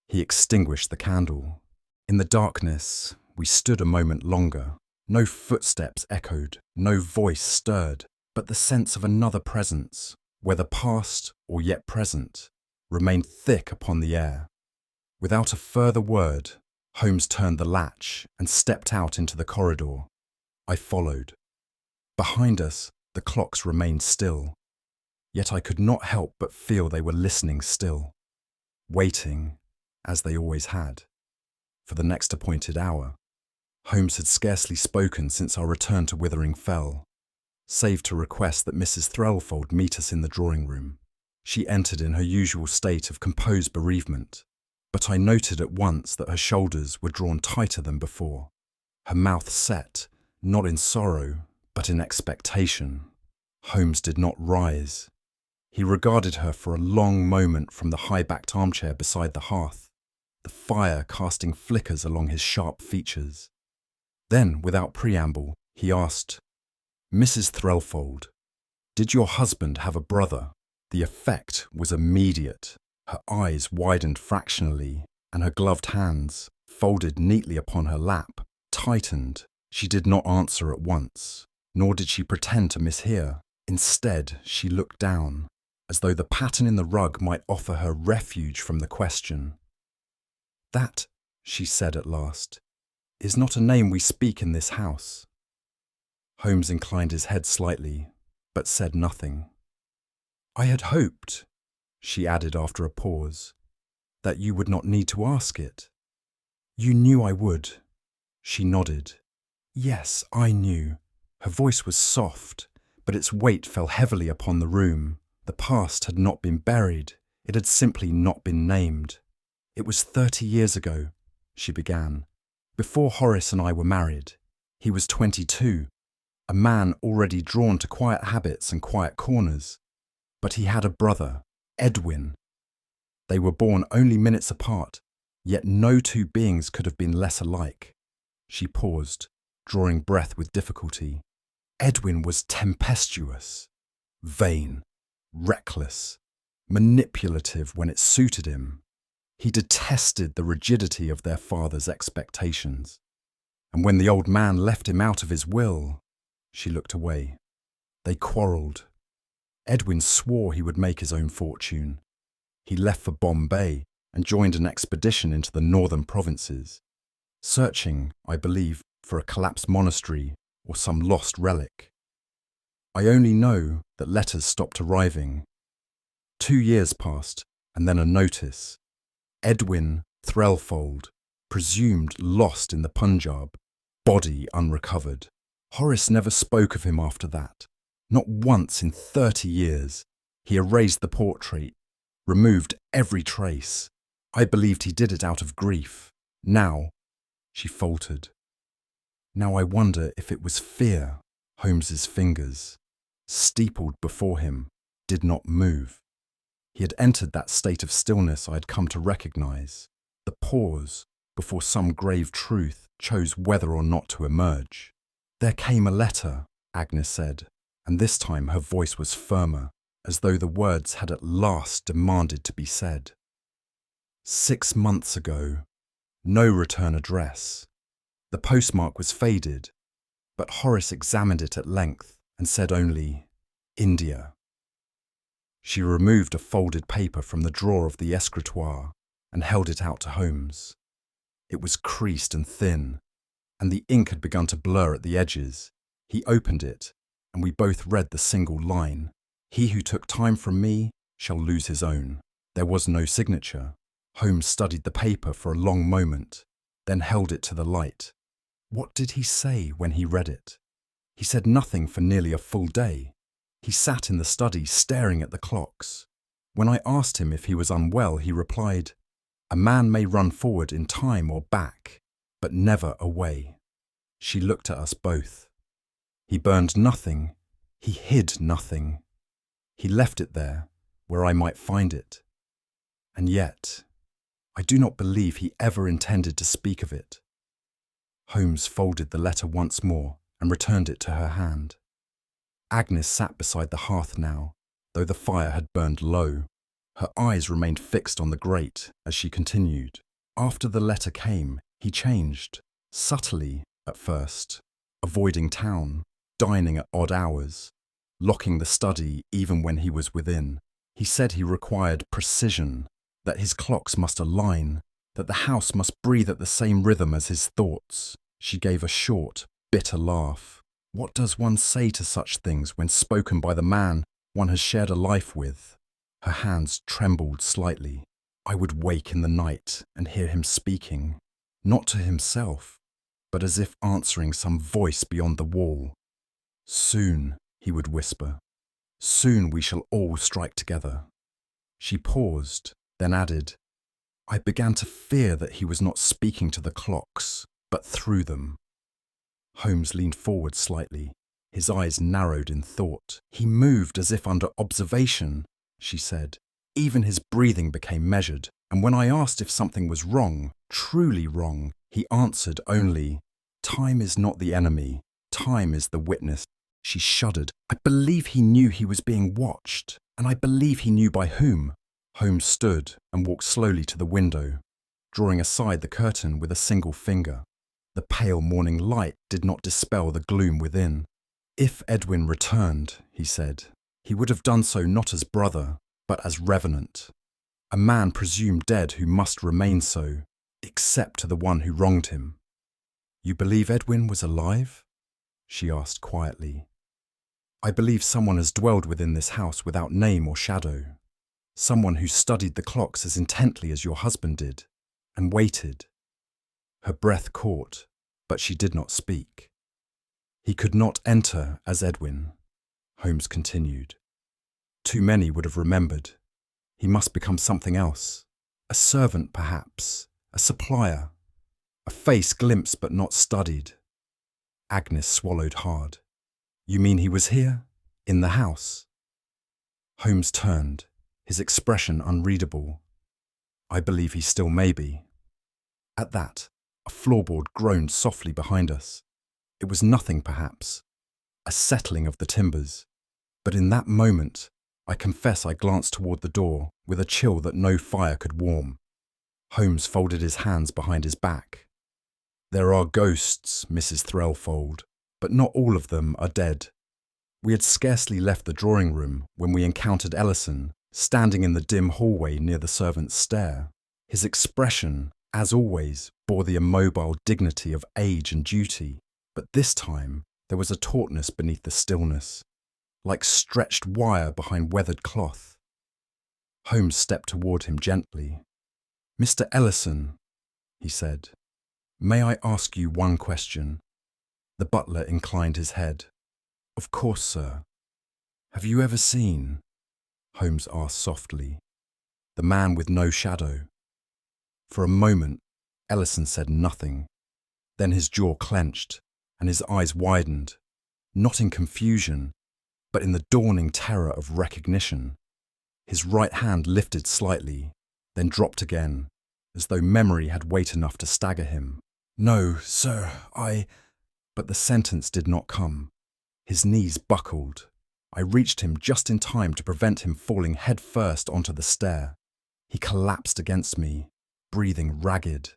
He extinguished the candle. In the darkness, we stood a moment longer. No footsteps echoed, no voice stirred, but the sense of another presence, whether past or yet present, remained thick upon the air. Without a further word, Holmes turned the latch and stepped out into the corridor. I followed. Behind us, the clocks remained still, yet I could not help but feel they were listening still, waiting, as they always had, for the next appointed hour. Holmes had scarcely spoken since our return to Withering fell, save to request that Mrs. Threlfold meet us in the drawing room. She entered in her usual state of composed bereavement, but I noted at once that her shoulders were drawn tighter than before, her mouth set, not in sorrow, but in expectation. Holmes did not rise. He regarded her for a long moment from the high-backed armchair beside the hearth, the fire casting flickers along his sharp features. Then, without preamble, he asked, Mrs. Threlfold, did your husband have a brother? The effect was immediate. Her eyes widened fractionally, and her gloved hands, folded neatly upon her lap, tightened. She did not answer at once, nor did she pretend to mishear. Instead, she looked down, as though the pattern in the rug might offer her refuge from the question. That, she said at last, is not a name we speak in this house. Holmes inclined his head slightly, but said nothing. I had hoped, she added after a pause, that you would not need to ask it. You knew I would. She nodded. Yes, I knew. Her voice was soft, but its weight fell heavily upon the room. The past had not been buried. It had simply not been named. It was 30 years ago, she began, before Horace and I were married. He was 22, a man already drawn to quiet habits and quiet corners. But he had a brother, Edwin. They were born only minutes apart, yet no two beings could have been less alike. She paused, drawing breath with difficulty. Edwin was tempestuous, vain, reckless, manipulative when it suited him. He detested the rigidity of their father's expectations. And when the old man left him out of his will, she looked away. They quarrelled. Edwin swore he would make his own fortune. He left for Bombay and joined an expedition into the northern provinces, searching, I believe, for a collapsed monastery or some lost relic. I only know that letters stopped arriving. 2 years passed, and then a notice. Edwin Threlfold, presumed lost in the Punjab, body unrecovered. Horace never spoke of him after that. Not once in 30 years. He erased the portrait, removed every trace. I believed he did it out of grief. Now, she faltered. Now I wonder if it was fear. Holmes's fingers, steepled before him, did not move. He had entered that state of stillness I had come to recognize. The pause before some grave truth chose whether or not to emerge. There came a letter, Agnes said. and this time her voice was firmer, as though the words had at last demanded to be said. 6 months ago. No return address. The postmark was faded, but Horace examined it at length and said only, India. She removed a folded paper from the drawer of the escritoire and held it out to Holmes. It was creased and thin, and the ink had begun to blur at the edges. He opened it, and we both read the single line, He who took time from me shall lose his own. There was no signature. Holmes studied the paper for a long moment, then held it to the light. What did he say when he read it? He said nothing for nearly a full day. He sat in the study staring at the clocks. When I asked him if he was unwell, he replied, A man may run forward in time or back, but never away. She looked at us both. He burned nothing. He hid nothing. He left it there, where I might find it. And yet, I do not believe he ever intended to speak of it. Holmes folded the letter once more and returned it to her hand. Agnes sat beside the hearth now, though the fire had burned low. Her eyes remained fixed on the grate as she continued. After the letter came, he changed, subtly at first, avoiding town, dining at odd hours, locking the study even when he was within. He said he required precision, that his clocks must align, that the house must breathe at the same rhythm as his thoughts. She gave a short, bitter laugh. What does one say to such things when spoken by the man one has shared a life with? Her hands trembled slightly. I would wake in the night and hear him speaking, not to himself, but as if answering some voice beyond the wall. Soon, he would whisper, soon we shall all strike together. She paused, then added, I began to fear that he was not speaking to the clocks, but through them. Holmes leaned forward slightly, his eyes narrowed in thought. He moved as if under observation, she said. Even his breathing became measured, and when I asked if something was wrong, truly wrong, he answered only, Time is not the enemy, time is the witness. She shuddered. I believe he knew he was being watched, and I believe he knew by whom. Holmes stood and walked slowly to the window, drawing aside the curtain with a single finger. The pale morning light did not dispel the gloom within. If Edwin returned, he said, he would have done so not as brother, but as revenant, a man presumed dead who must remain so, except to the one who wronged him. You believe Edwin was alive? She asked quietly. I believe someone has dwelled within this house without name or shadow, someone who studied the clocks as intently as your husband did, and waited. Her breath caught, but she did not speak. He could not enter as Edwin, Holmes continued. Too many would have remembered. He must become something else. A servant, perhaps. A supplier. A face glimpsed but not studied. Agnes swallowed hard. You mean he was here? In the house? Holmes turned, his expression unreadable. I believe he still may be. At that, a floorboard groaned softly behind us. It was nothing, perhaps. A settling of the timbers. But in that moment, I confess I glanced toward the door with a chill that no fire could warm. Holmes folded his hands behind his back. There are ghosts, Mrs. Threlfold, but not all of them are dead. We had scarcely left the drawing room when we encountered Ellison, standing in the dim hallway near the servants' stair. His expression, as always, bore the immobile dignity of age and duty, but this time there was a tautness beneath the stillness, like stretched wire behind weathered cloth. Holmes stepped toward him gently. Mr. Ellison, he said, may I ask you one question? The butler inclined his head. Of course, sir. Have you ever seen? Holmes asked softly. The man with no shadow. For a moment, Ellison said nothing. Then his jaw clenched and his eyes widened, not in confusion, but in the dawning terror of recognition. His right hand lifted slightly, then dropped again, as though memory had weight enough to stagger him. No, sir, But the sentence did not come. His knees buckled, I reached him just in time to prevent him falling headfirst onto the stair. He collapsed against me, breathing ragged,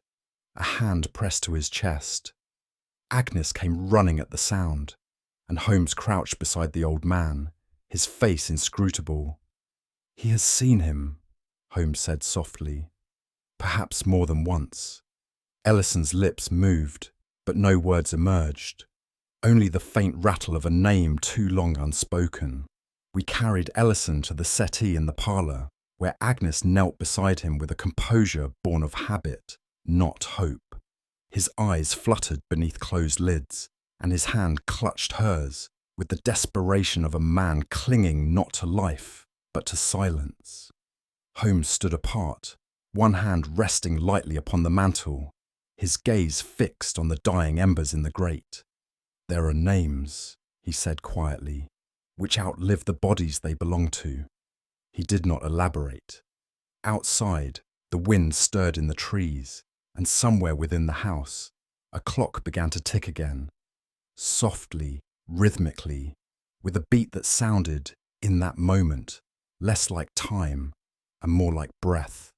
a hand pressed to his chest. Agnes came running at the sound, and Holmes crouched beside the old man, his face inscrutable. "He has seen him," Holmes said softly, "perhaps more than once." Ellison's lips moved, but no words emerged, only the faint rattle of a name too long unspoken. We carried Ellison to the settee in the parlour, where Agnes knelt beside him with a composure born of habit, not hope. His eyes fluttered beneath closed lids, and his hand clutched hers with the desperation of a man clinging not to life, but to silence. Holmes stood apart, one hand resting lightly upon the mantel, his gaze fixed on the dying embers in the grate. "There are names," he said quietly, "which outlive the bodies they belong to." He did not elaborate. Outside, the wind stirred in the trees, and somewhere within the house, a clock began to tick again, softly, rhythmically, with a beat that sounded, in that moment, less like time and more like breath.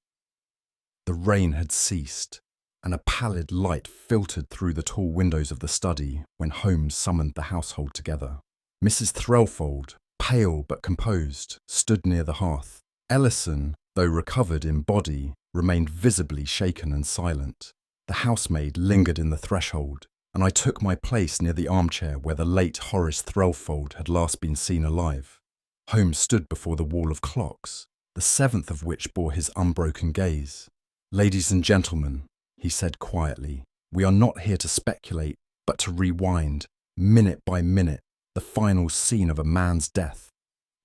The rain had ceased, and a pallid light filtered through the tall windows of the study when Holmes summoned the household together. Mrs. Threlfold, pale but composed, stood near the hearth. Ellison, though recovered in body, remained visibly shaken and silent. The housemaid lingered in the threshold, and I took my place near the armchair where the late Horace Threlfold had last been seen alive. Holmes stood before the wall of clocks, the seventh of which bore his unbroken gaze. "Ladies and gentlemen," he said quietly, "we are not here to speculate, but to rewind, minute by minute, the final scene of a man's death.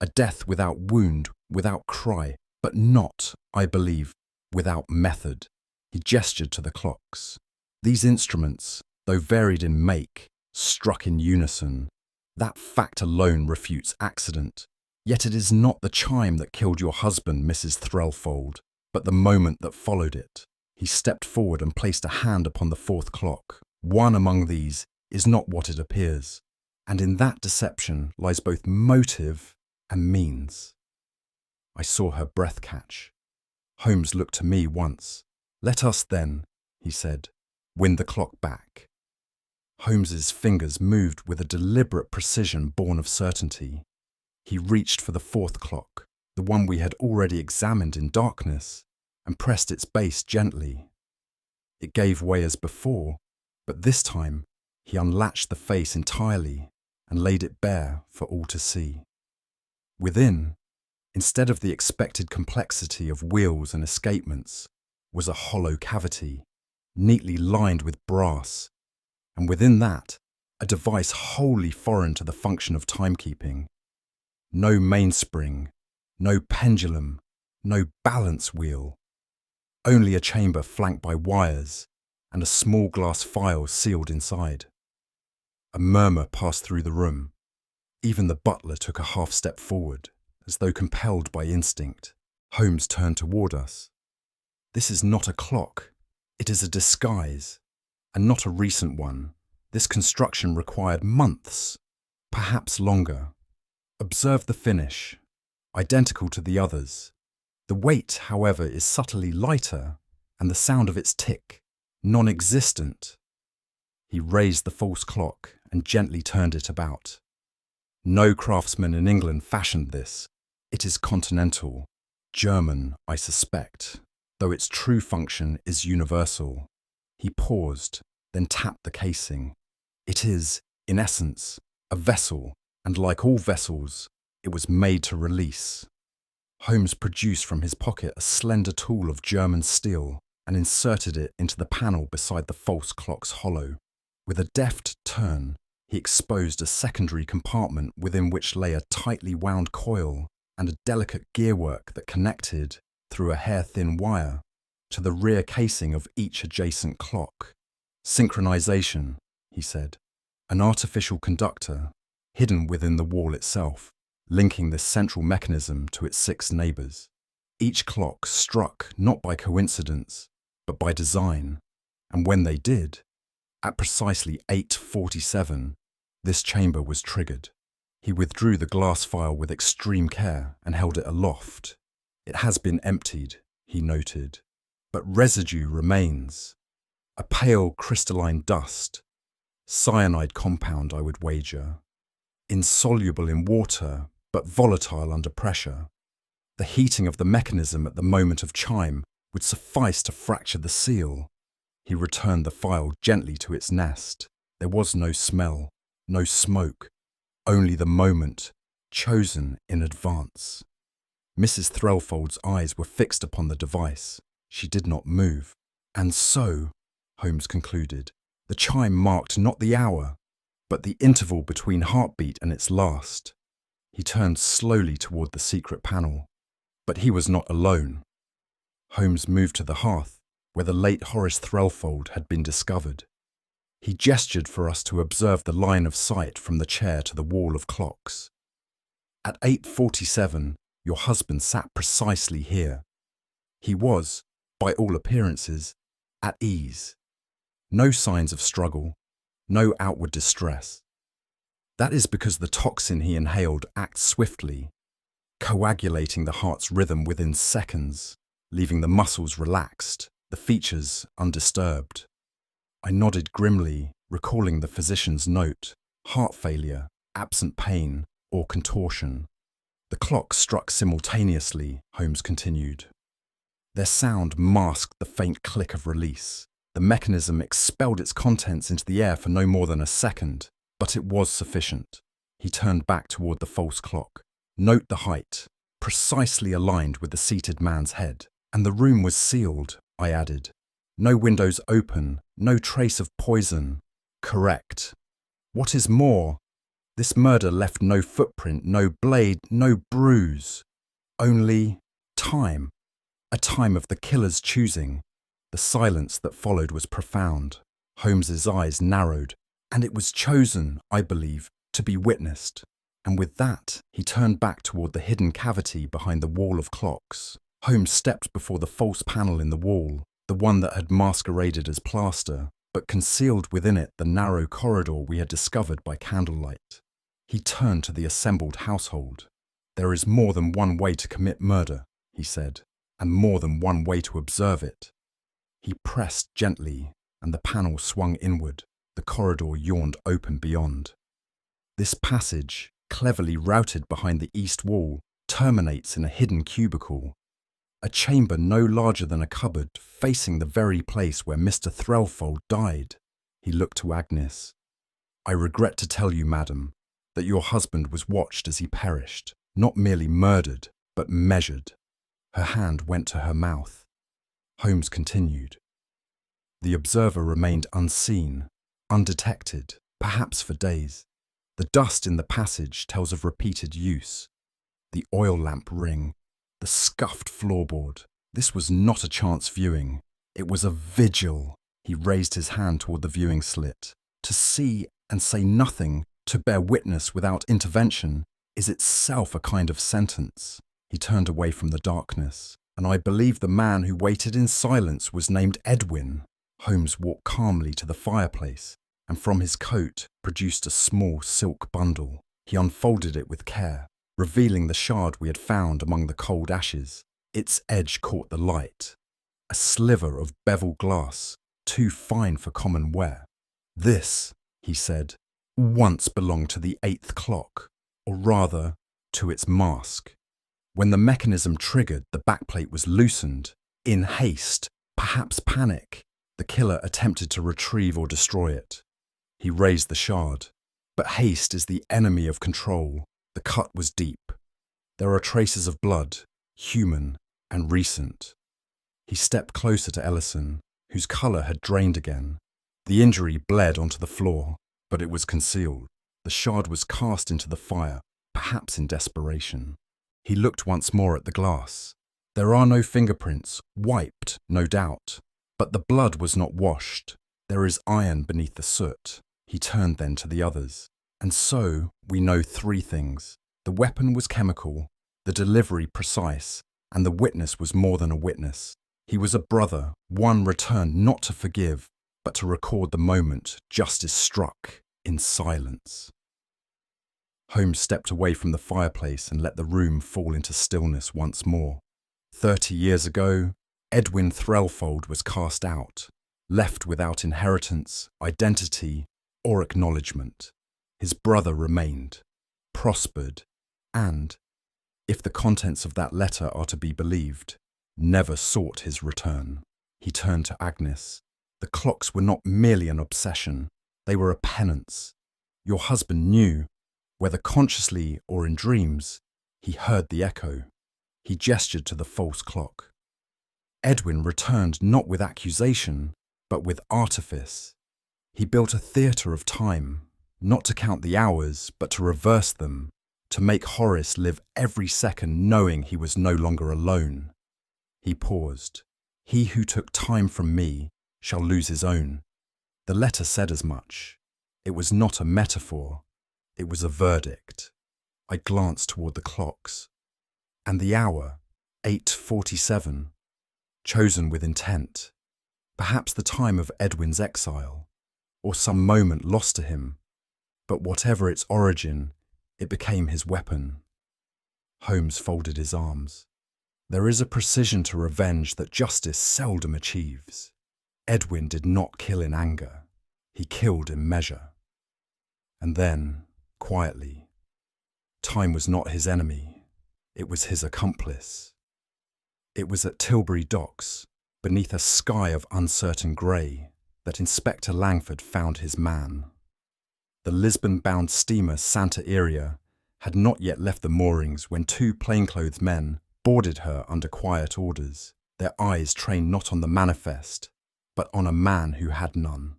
A death without wound, without cry, but not, I believe, without method." He gestured to the clocks. "These instruments, though varied in make, struck in unison. That fact alone refutes accident. Yet it is not the chime that killed your husband, Mrs. Threlfold, but the moment that followed it." He stepped forward and placed a hand upon the fourth clock. "One among these is not what it appears, and in that deception lies both motive and means." I saw her breath catch. Holmes looked to me once. "Let us then," he said, "win the clock back." Holmes's fingers moved with a deliberate precision born of certainty. He reached for the fourth clock, the one we had already examined in darkness, and pressed its base gently. It gave way as before, but this time he unlatched the face entirely and laid it bare for all to see. Within, instead of the expected complexity of wheels and escapements, was a hollow cavity, neatly lined with brass, and within that, a device wholly foreign to the function of timekeeping. No mainspring, no pendulum, no balance wheel. Only a chamber flanked by wires and a small glass phial sealed inside. A murmur passed through the room. Even the butler took a half step forward, as though compelled by instinct. Holmes turned toward us. "This is not a clock. It is a disguise, and not a recent one. This construction required months, perhaps longer. Observe the finish, identical to the others. The weight, however, is subtly lighter, and the sound of its tick, non-existent." He raised the false clock and gently turned it about. "No craftsman in England fashioned this. It is continental, German, I suspect, though its true function is universal." He paused, then tapped the casing. "It is, in essence, a vessel, and like all vessels, it was made to release." Holmes produced from his pocket a slender tool of German steel and inserted it into the panel beside the false clock's hollow. With a deft turn, he exposed a secondary compartment within which lay a tightly wound coil and a delicate gearwork that connected, through a hair-thin wire, to the rear casing of each adjacent clock. "Synchronization," he said. "An artificial conductor, hidden within the wall itself, linking this central mechanism to its 6 neighbours. Each clock struck not by coincidence, but by design, and when they did, at precisely 8:47, this chamber was triggered." He withdrew the glass phial with extreme care and held it aloft. It has been emptied, he noted, but residue remains. A pale crystalline dust. Cyanide compound, I would wager. Insoluble in water, but volatile under pressure. The heating of the mechanism at the moment of chime would suffice to fracture the seal. He returned the phial gently to its nest. There was no smell, no smoke, only the moment, chosen in advance. Mrs. Threlfold's eyes were fixed upon the device. She did not move. And so, Holmes concluded, the chime marked not the hour, but the interval between heartbeat and its last. He turned slowly toward the secret panel. But he was not alone. Holmes moved to the hearth, where the late Horace Threlfold had been discovered. He gestured for us to observe the line of sight from the chair to the wall of clocks. At 8:47, your husband sat precisely here. He was, by all appearances, at ease. No signs of struggle, no outward distress. That is because the toxin he inhaled acts swiftly, coagulating the heart's rhythm within seconds, leaving the muscles relaxed, the features undisturbed. I nodded grimly, recalling the physician's note: heart failure, absent pain, or contortion. The clocks struck simultaneously, Holmes continued. Their sound masked the faint click of release. The mechanism expelled its contents into the air for no more than a second, but it was sufficient. He turned back toward the false clock. Note the height, precisely aligned with the seated man's head. And the room was sealed, I added. No windows open, no trace of poison. Correct. What is more, this murder left no footprint, no blade, no bruise. Only time. A time of the killer's choosing. The silence that followed was profound. Holmes's eyes narrowed, and it was chosen, I believe, to be witnessed. And with that, he turned back toward the hidden cavity behind the wall of clocks. Holmes stepped before the false panel in the wall, the one that had masqueraded as plaster, but concealed within it the narrow corridor we had discovered by candlelight. He turned to the assembled household. There is more than one way to commit murder, he said, and more than one way to observe it. He pressed gently, and the panel swung inward. The corridor yawned open beyond. This passage, cleverly routed behind the east wall, terminates in a hidden cubicle. A chamber no larger than a cupboard, facing the very place where Mr. Threlfold died. He looked to Agnes. I regret to tell you, madam, that your husband was watched as he perished, not merely murdered, but measured. Her hand went to her mouth. Holmes continued. The observer remained unseen, undetected, perhaps for days. The dust in the passage tells of repeated use. The oil lamp ring, the scuffed floorboard. This was not a chance viewing. It was a vigil. He raised his hand toward the viewing slit. To see and say nothing, to bear witness without intervention, is itself a kind of sentence. He turned away from the darkness, and I believe the man who waited in silence was named Edwin. Holmes walked calmly to the fireplace, and from his coat produced a small silk bundle. He unfolded it with care, revealing the shard we had found among the cold ashes. Its edge caught the light. A sliver of beveled glass, too fine for common wear. This, he said, once belonged to the 8th clock, or rather, to its mask. When the mechanism triggered, the backplate was loosened. In haste, perhaps panic, the killer attempted to retrieve or destroy it. He raised the shard. But haste is the enemy of control. The cut was deep. There are traces of blood, human and recent. He stepped closer to Ellison, whose colour had drained again. The injury bled onto the floor, but it was concealed. The shard was cast into the fire, perhaps in desperation. He looked once more at the glass. There are no fingerprints, wiped, no doubt. But the blood was not washed. There is iron beneath the soot. He turned then to the others. And so, we know 3 things. The weapon was chemical, the delivery precise, and the witness was more than a witness. He was a brother, one returned not to forgive, but to record the moment justice struck in silence. Holmes stepped away from the fireplace and let the room fall into stillness once more. 30 years ago, Edwin Threlfold was cast out, left without inheritance, identity, or acknowledgement. His brother remained, prospered, and, if the contents of that letter are to be believed, never sought his return. He turned to Agnes. The clocks were not merely an obsession, they were a penance. Your husband knew, whether consciously or in dreams, he heard the echo. He gestured to the false clock. Edwin returned not with accusation, but with artifice. He built a theatre of time, not to count the hours, but to reverse them, to make Horace live every second knowing he was no longer alone. He paused. He who took time from me shall lose his own. The letter said as much. It was not a metaphor. It was a verdict. I glanced toward the clocks. And the hour, 8:47, chosen with intent. Perhaps the time of Edwin's exile, or some moment lost to him. But whatever its origin, it became his weapon. Holmes folded his arms. There is a precision to revenge that justice seldom achieves. Edwin did not kill in anger. He killed in measure. And then, quietly, time was not his enemy. It was his accomplice. It was at Tilbury Docks, beneath a sky of uncertain grey, that Inspector Langford found his man. The Lisbon-bound steamer Santa Iria had not yet left the moorings when two plainclothes men boarded her under quiet orders, their eyes trained not on the manifest, but on a man who had none.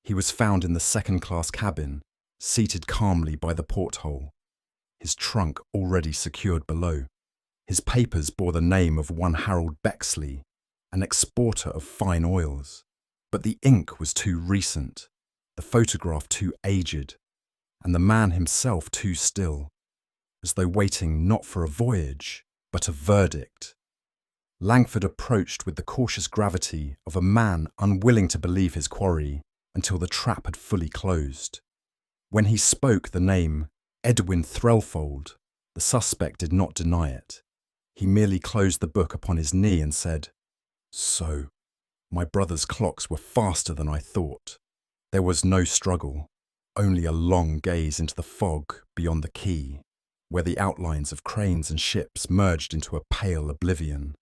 He was found in the second-class cabin, seated calmly by the porthole, his trunk already secured below. His papers bore the name of one Harold Bexley, an exporter of fine oils, but the ink was too recent, the photograph too aged, and the man himself too still, as though waiting not for a voyage, but a verdict. Langford approached with the cautious gravity of a man unwilling to believe his quarry until the trap had fully closed. When he spoke the name Edwin Threlfold, the suspect did not deny it. He merely closed the book upon his knee and said, "So, my brother's clocks were faster than I thought." There was no struggle, only a long gaze into the fog beyond the quay, where the outlines of cranes and ships merged into a pale oblivion.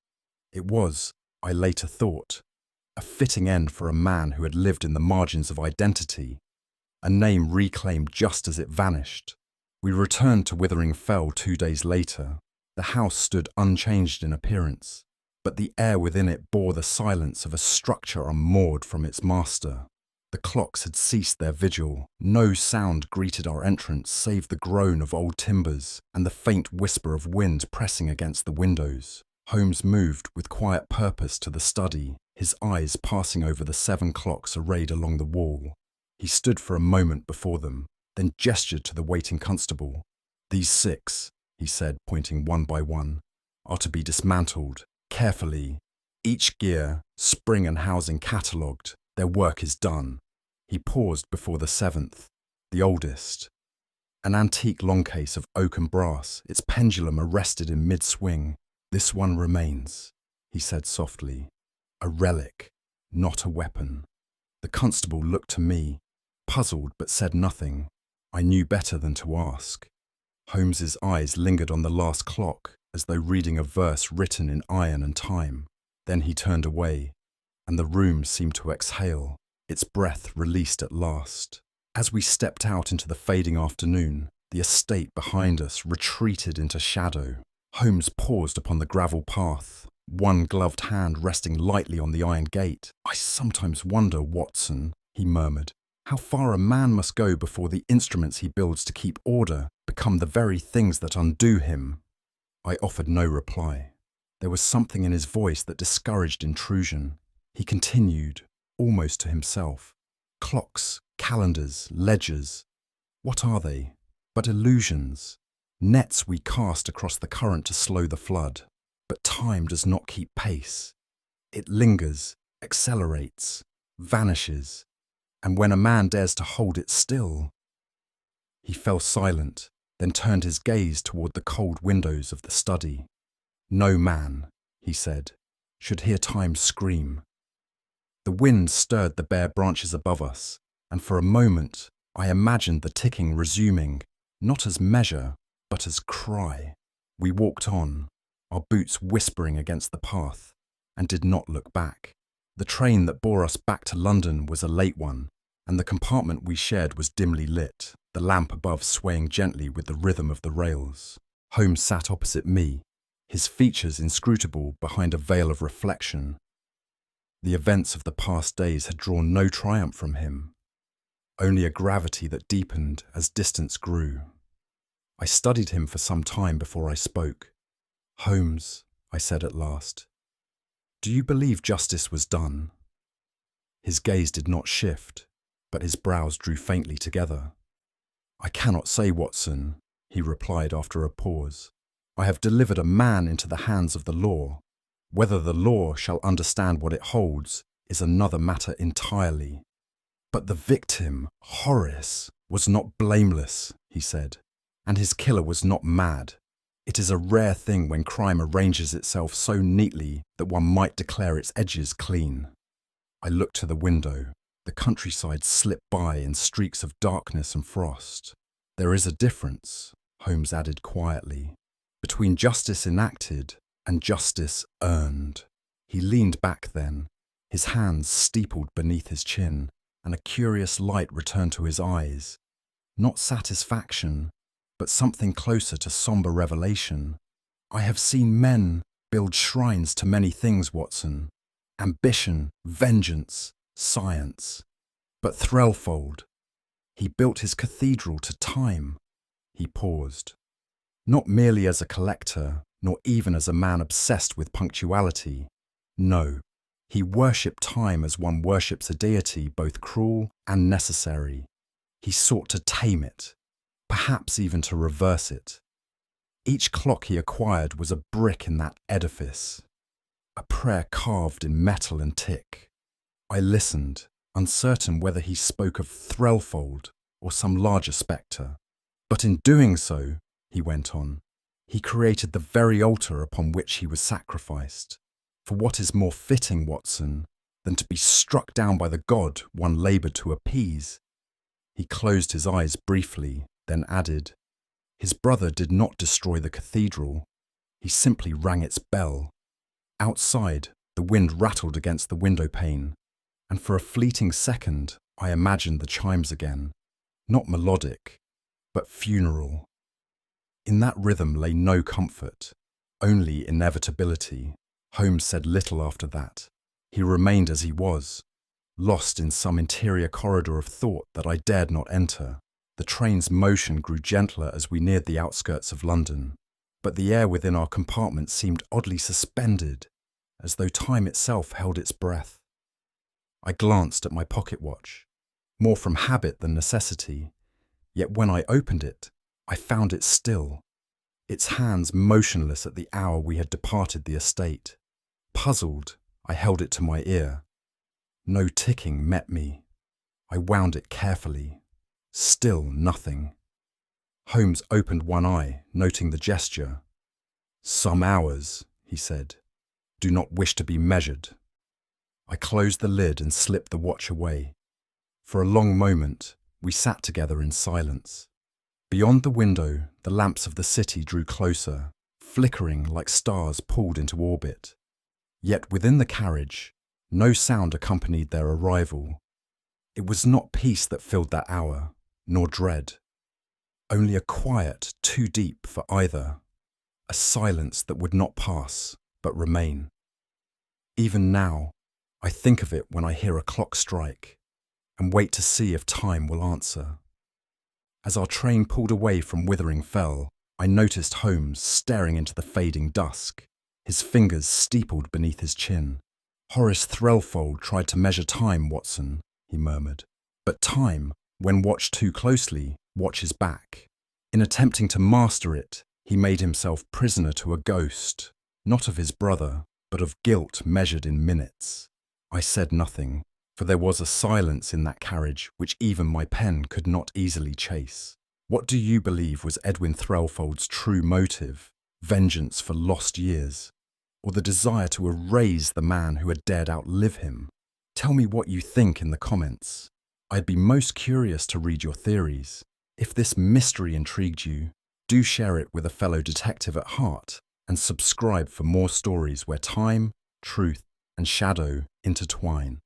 It was, I later thought, a fitting end for a man who had lived in the margins of identity, a name reclaimed just as it vanished. We returned to Withering Fell 2 days later. The house stood unchanged in appearance, but the air within it bore the silence of a structure unmoored from its master. The clocks had ceased their vigil. No sound greeted our entrance save the groan of old timbers and the faint whisper of wind pressing against the windows. Holmes moved with quiet purpose to the study, his eyes passing over the 7 clocks arrayed along the wall. He stood for a moment before them, then gestured to the waiting constable. "These 6, he said, pointing one by one, "are to be dismantled, carefully, each gear, spring and housing catalogued. Their work is done." He paused before the 7th, the oldest. An antique long case of oak and brass, its pendulum arrested in mid-swing. "This one remains," he said softly. "A relic, not a weapon." The constable looked to me, puzzled but said nothing. I knew better than to ask. Holmes's eyes lingered on the last clock, as though reading a verse written in iron and time. Then he turned away, and the room seemed to exhale, its breath released at last. As we stepped out into the fading afternoon, the estate behind us retreated into shadow. Holmes paused upon the gravel path, one gloved hand resting lightly on the iron gate. "I sometimes wonder, Watson," he murmured, "how far a man must go before the instruments he builds to keep order become the very things that undo him." I offered no reply. There was something in his voice that discouraged intrusion. He continued, almost to himself, "Clocks, calendars, ledgers, what are they? But illusions, nets we cast across the current to slow the flood. But time does not keep pace. It lingers, accelerates, vanishes, and when a man dares to hold it still..." He fell silent, then turned his gaze toward the cold windows of the study. "No man," he said, "should hear time scream." The wind stirred the bare branches above us, and for a moment I imagined the ticking resuming, not as measure, but as cry. We walked on, our boots whispering against the path, and did not look back. The train that bore us back to London was a late one, and the compartment we shared was dimly lit, the lamp above swaying gently with the rhythm of the rails. Holmes sat opposite me, his features inscrutable behind a veil of reflection. The events of the past days had drawn no triumph from him, only a gravity that deepened as distance grew. I studied him for some time before I spoke. "Holmes," I said at last, "do you believe justice was done?" His gaze did not shift, but his brows drew faintly together. "I cannot say, Watson," he replied after a pause. "I have delivered a man into the hands of the law. Whether the law shall understand what it holds is another matter entirely. But the victim, Horace, was not blameless," he said, "and his killer was not mad. It is a rare thing when crime arranges itself so neatly that one might declare its edges clean." I looked to the window. The countryside slipped by in streaks of darkness and frost. "There is a difference," Holmes added quietly, "between justice enacted and justice earned." He leaned back then, his hands steepled beneath his chin, and a curious light returned to his eyes. Not satisfaction, but something closer to somber revelation. "I have seen men build shrines to many things, Watson. Ambition, vengeance, science. But Threlfold, he built his cathedral to time." He paused. "Not merely as a collector, nor even as a man obsessed with punctuality. No, he worshipped time as one worships a deity both cruel and necessary. He sought to tame it, perhaps even to reverse it. Each clock he acquired was a brick in that edifice, a prayer carved in metal and tick." I listened, uncertain whether he spoke of Threlfold or some larger spectre. "But in doing so," he went on, "he created the very altar upon which he was sacrificed. For what is more fitting, Watson, than to be struck down by the god one laboured to appease?" He closed his eyes briefly, then added, "His brother did not destroy the cathedral. He simply rang its bell." Outside, the wind rattled against the window pane, and for a fleeting second I imagined the chimes again, not melodic, but funeral. In that rhythm lay no comfort, only inevitability. Holmes said little after that. He remained as he was, lost in some interior corridor of thought that I dared not enter. The train's motion grew gentler as we neared the outskirts of London, but the air within our compartment seemed oddly suspended, as though time itself held its breath. I glanced at my pocket watch, more from habit than necessity, yet when I opened it, I found it still, its hands motionless at the hour we had departed the estate. Puzzled, I held it to my ear. No ticking met me. I wound it carefully. Still nothing. Holmes opened one eye, noting the gesture. "Some hours," he said, "do not wish to be measured." I closed the lid and slipped the watch away. For a long moment, we sat together in silence. Beyond the window, the lamps of the city drew closer, flickering like stars pulled into orbit. Yet within the carriage, no sound accompanied their arrival. It was not peace that filled that hour, nor dread. Only a quiet too deep for either, a silence that would not pass, but remain. Even now, I think of it when I hear a clock strike, and wait to see if time will answer. As our train pulled away from Withering Fell, I noticed Holmes staring into the fading dusk, his fingers steepled beneath his chin. "Horace Threlfold tried to measure time, Watson," he murmured. "But time, when watched too closely, watches back. In attempting to master it, he made himself prisoner to a ghost, not of his brother, but of guilt measured in minutes." I said nothing, for there was a silence in that carriage which even my pen could not easily chase. What do you believe was Edwin Threlfold's true motive? Vengeance for lost years? Or the desire to erase the man who had dared outlive him? Tell me what you think in the comments. I'd be most curious to read your theories. If this mystery intrigued you, do share it with a fellow detective at heart and subscribe for more stories where time, truth, and shadow intertwine.